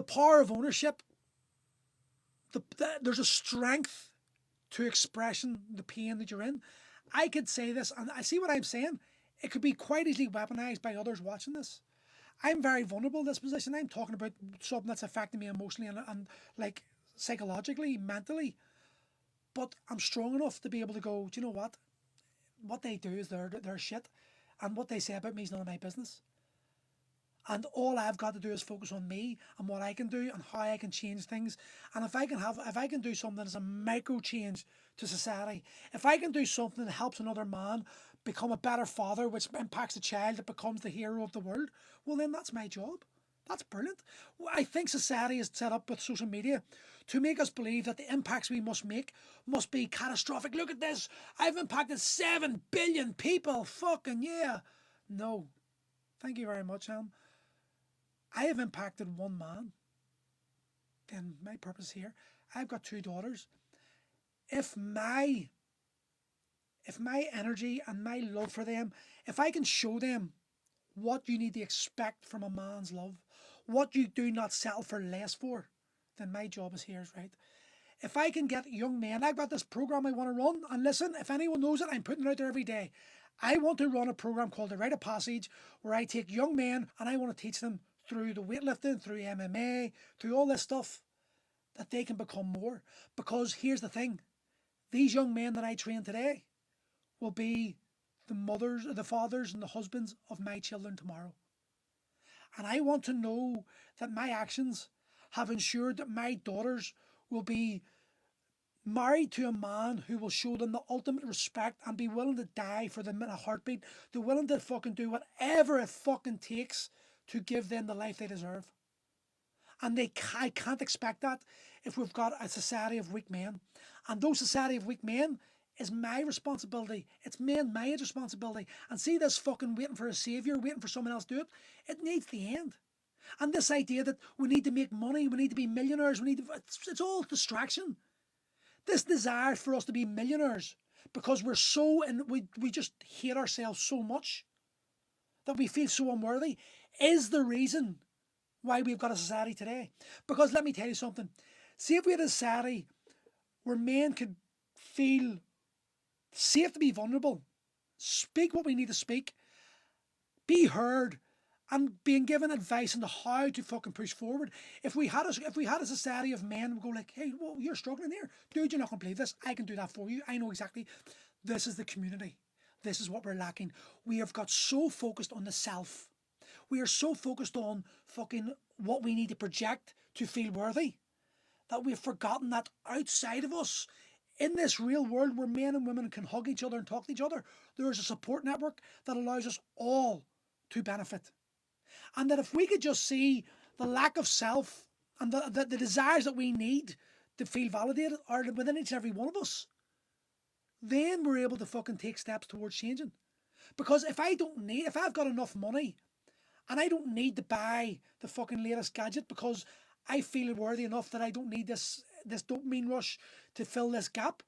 power of ownership. There's a strength to expression, the pain that you're in. I could say this, and I see what I'm saying. It could be quite easily weaponized by others watching this. I'm very vulnerable in this position. I'm talking about something that's affecting me emotionally and like psychologically, mentally. But I'm strong enough to be able to go, do you know what? What they do is their shit, and what they say about me is none of my business. And all I've got to do is focus on me and what I can do and how I can change things. And if I can do something that's a micro change to society, if I can do something that helps another man become a better father, which impacts a child that becomes the hero of the world, well, then that's my job. That's brilliant. I think society is set up with social media to make us believe that the impacts we must make must be catastrophic. Look at this. I've impacted 7 billion people. Fucking yeah. No. Thank you very much, Em. I have impacted one man. Then my purpose here, I've got 2 daughters. If my if my energy and my love for them, if I can show them what you need to expect from a man's love, what you do not settle for less for, then my job is here, right? If I can get young men, I've got this program I want to run, and listen, if anyone knows it, I'm putting it out there every day. I want to run a program called The Rite of Passage, where I take young men and I want to teach them through the weightlifting, through MMA, through all this stuff, that they can become more. Because here's the thing, these young men that I train today will be the mothers, the fathers, and the husbands of my children tomorrow. And I want to know that my actions have ensured that my daughters will be married to a man who will show them the ultimate respect and be willing to die for them in a heartbeat. They're willing to fucking do whatever it fucking takes to give them the life they deserve. And I can't expect that if we've got a society of weak men. And those society of weak men is my responsibility. It's me and my responsibility. And see this fucking waiting for a saviour, waiting for someone else to do it, it needs to end. And this idea that we need to make money, we need to be millionaires, it's all distraction. This desire for us to be millionaires because we're so, and we just hate ourselves so much that we feel so unworthy, is the reason why we've got a society today. Because let me tell you something. See, if we had a society where men could feel safe to be vulnerable, speak what we need to speak, be heard, and being given advice on how to fucking push forward. If we had a society of men who go like, hey, well, you're struggling here, dude, you're not going to believe this. I can do that for you. I know exactly. This is the community. This is what we're lacking. We have got so focused on the self. We are so focused on fucking what we need to project to feel worthy that we've forgotten that outside of us, in this real world where men and women can hug each other and talk to each other, there is a support network that allows us all to benefit. And that if we could just see the lack of self and the desires that we need to feel validated are within each and every one of us, then we're able to fucking take steps towards changing. Because if I've got enough money and I don't need to buy the fucking latest gadget because I feel worthy enough that I don't need this dopamine rush to fill this gap,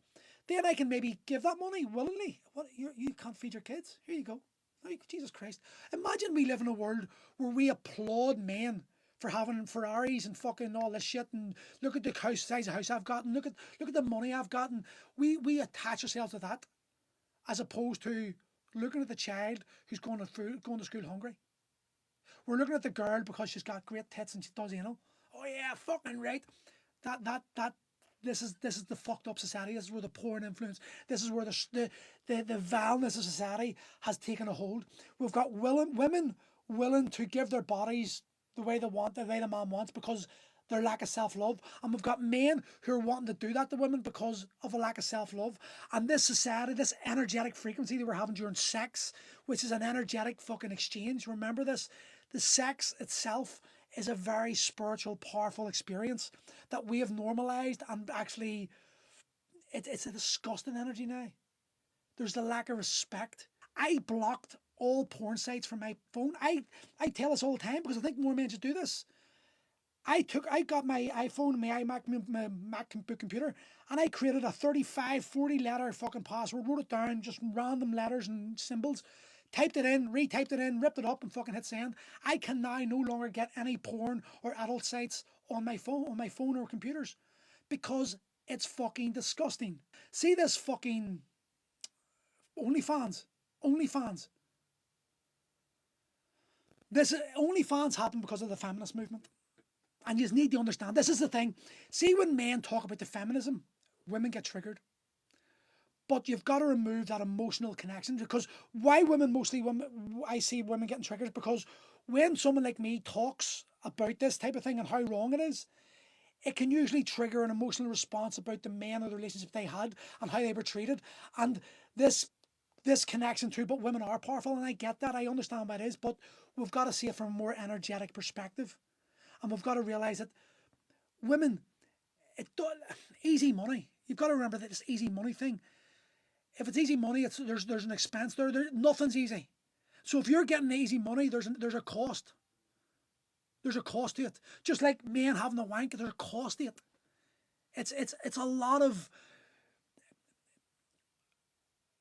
then I can maybe give that money willingly. What, you can't feed your kids? Here you go. Like, Jesus Christ. Imagine we live in a world where we applaud men for having Ferraris and fucking all this shit, and look at the size of house I've got, and look at the money I've got, and we attach ourselves to that as opposed to looking at the child who's going to school hungry. We're looking at the girl because she's got great tits and she does anal. Oh yeah, fucking right. That this is the fucked up society. This is where the porn influence. This is where the vileness of society has taken a hold. We've got women willing to give their bodies the way they want, the way the man wants, because their lack of self-love, and we've got men who are wanting to do that to women because of a lack of self-love. And this society, this energetic frequency that we're having during sex, which is an energetic fucking exchange. Remember this. The sex itself is a very spiritual, powerful experience that we have normalized, and actually it's a disgusting energy now. There's the lack of respect. I blocked all porn sites from my phone. I tell this all the time because I think more men should do this. I got my iPhone, my iMac, my MacBook computer, and I created a 35, 40 letter fucking password, wrote it down, just random letters and symbols, typed it in, retyped it in, ripped it up, and fucking hit send. I can now no longer get any porn or adult sites on my phone or computers, because it's fucking disgusting. See this fucking OnlyFans. This OnlyFans happened because of the feminist movement. And you just need to understand, this is the thing. See, when men talk about the feminism, women get triggered. But you've got to remove that emotional connection, because why I see women getting triggered, because when someone like me talks about this type of thing and how wrong it is, it can usually trigger an emotional response about the men or the relationship they had and how they were treated. And this connection to, but women are powerful, and I get that, I understand what it is, but we've got to see it from a more energetic perspective. And we've got to realise that women, easy money. You've got to remember that this easy money thing. If it's easy money, there's an expense there. Nothing's easy. So if you're getting easy money, there's a cost. There's a cost to it. Just like men having a wank, there's a cost to it. It's a lot of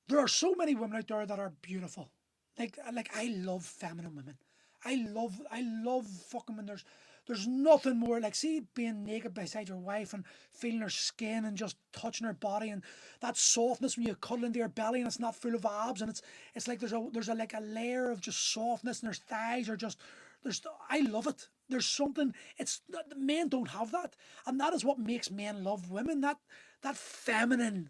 There are so many women out there that are beautiful. Like I love feminine women. I love fucking when there's nothing more like, see, being naked beside your wife and feeling her skin and just touching her body, and that softness when you cuddle into your belly and it's not full of abs, and it's like there's a like a layer of just softness, and their thighs are just there's I love it. There's something, it's men don't have that, and that is what makes men love women. That feminine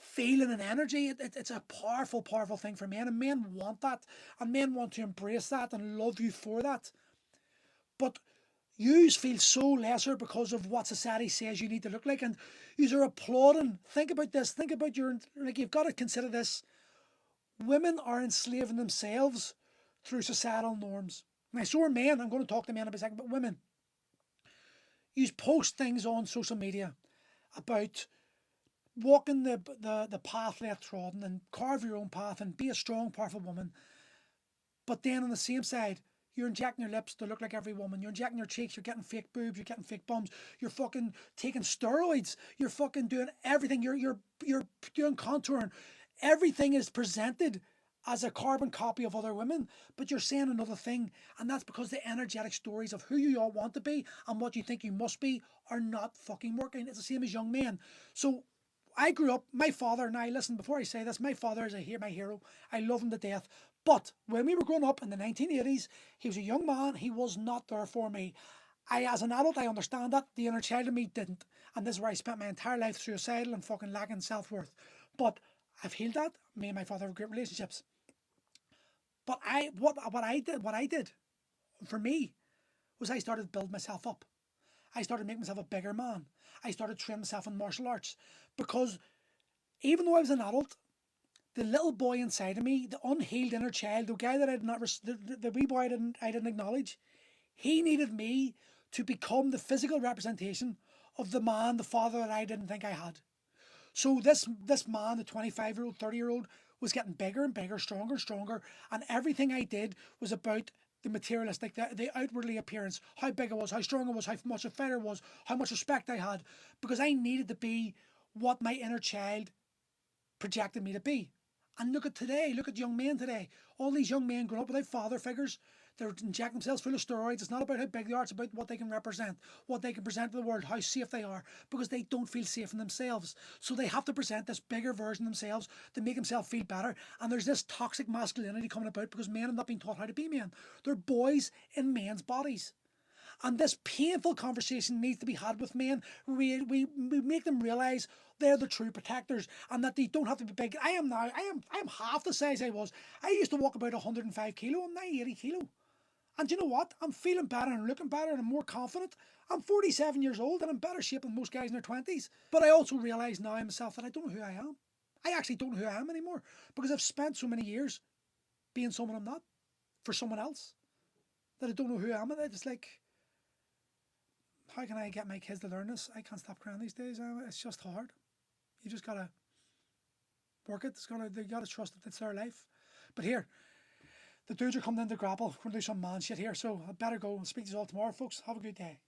feeling and energy. It's a powerful, powerful thing for men, and men want that, and men want to embrace that and love you for that. But you feel so lesser because of what society says you need to look like, and you are applauding. Think about this. Think about your, like, you've got to consider this. Women are enslaving themselves through societal norms. Now, so are men. I'm going to talk to men in a second, but women, you post things on social media about walking the path left trodden and carve your own path and be a strong, powerful woman. But then on the same side, you're injecting your lips to look like every woman. You're injecting your cheeks. You're getting fake boobs. You're getting fake bums. You're fucking taking steroids. You're fucking doing everything. You're doing contouring. Everything is presented as a carbon copy of other women, but you're saying another thing, and that's because the energetic stories of who you all want to be and what you think you must be are not fucking working. It's the same as young men. So I grew up, my father, now listen, before I say this, my father is my hero. I love him to death. But when we were growing up in the 1980s, he was a young man. He was not there for me. As an adult, I understand that. The inner child in me didn't. And this is where I spent my entire life suicidal and fucking lacking self-worth. But I've healed that. Me and my father have great relationships. But what I did for me was I started to build myself up. I started making myself a bigger man. I started training myself in martial arts because even though I was an adult, the little boy inside of me, the unhealed inner child, the guy that I did not, the wee boy I didn't acknowledge, he needed me to become the physical representation of the man, the father that I didn't think I had. So this man, the 25-year-old, 30-year-old, was getting bigger and bigger, stronger and stronger, and everything I did was about the materialistic, the outwardly appearance, how big I was, how strong I was, how much a fighter I was, how much respect I had, because I needed to be what my inner child projected me to be. And look at today, look at young men today. All these young men growing up without father figures, they're injecting themselves full of steroids. It's not about how big they are, it's about what they can represent, what they can present to the world, how safe they are, because they don't feel safe in themselves. So they have to present this bigger version of themselves to make themselves feel better. And there's this toxic masculinity coming about because men have not been taught how to be men. They're boys in men's bodies. And this painful conversation needs to be had with men. We make them realise they're the true protectors and that they don't have to be big. I am half the size I was. I used to walk about 105 kilo. I'm now 80 kilo. And you know what? I'm feeling better and looking better and I'm more confident. I'm 47 years old and I'm better shape than most guys in their 20s. But I also realise now myself that I don't know who I am. I actually don't know who I am anymore because I've spent so many years being someone I'm not for someone else that I don't know who I am. And it's like, how can I get my kids to learn this? I can't stop crying these days. It's just hard. You just gotta work it. They gotta trust that it's their life. But here, the dudes are coming in to grapple. We're gonna do some man shit here. So I better go and speak to you all tomorrow, folks. Have a good day.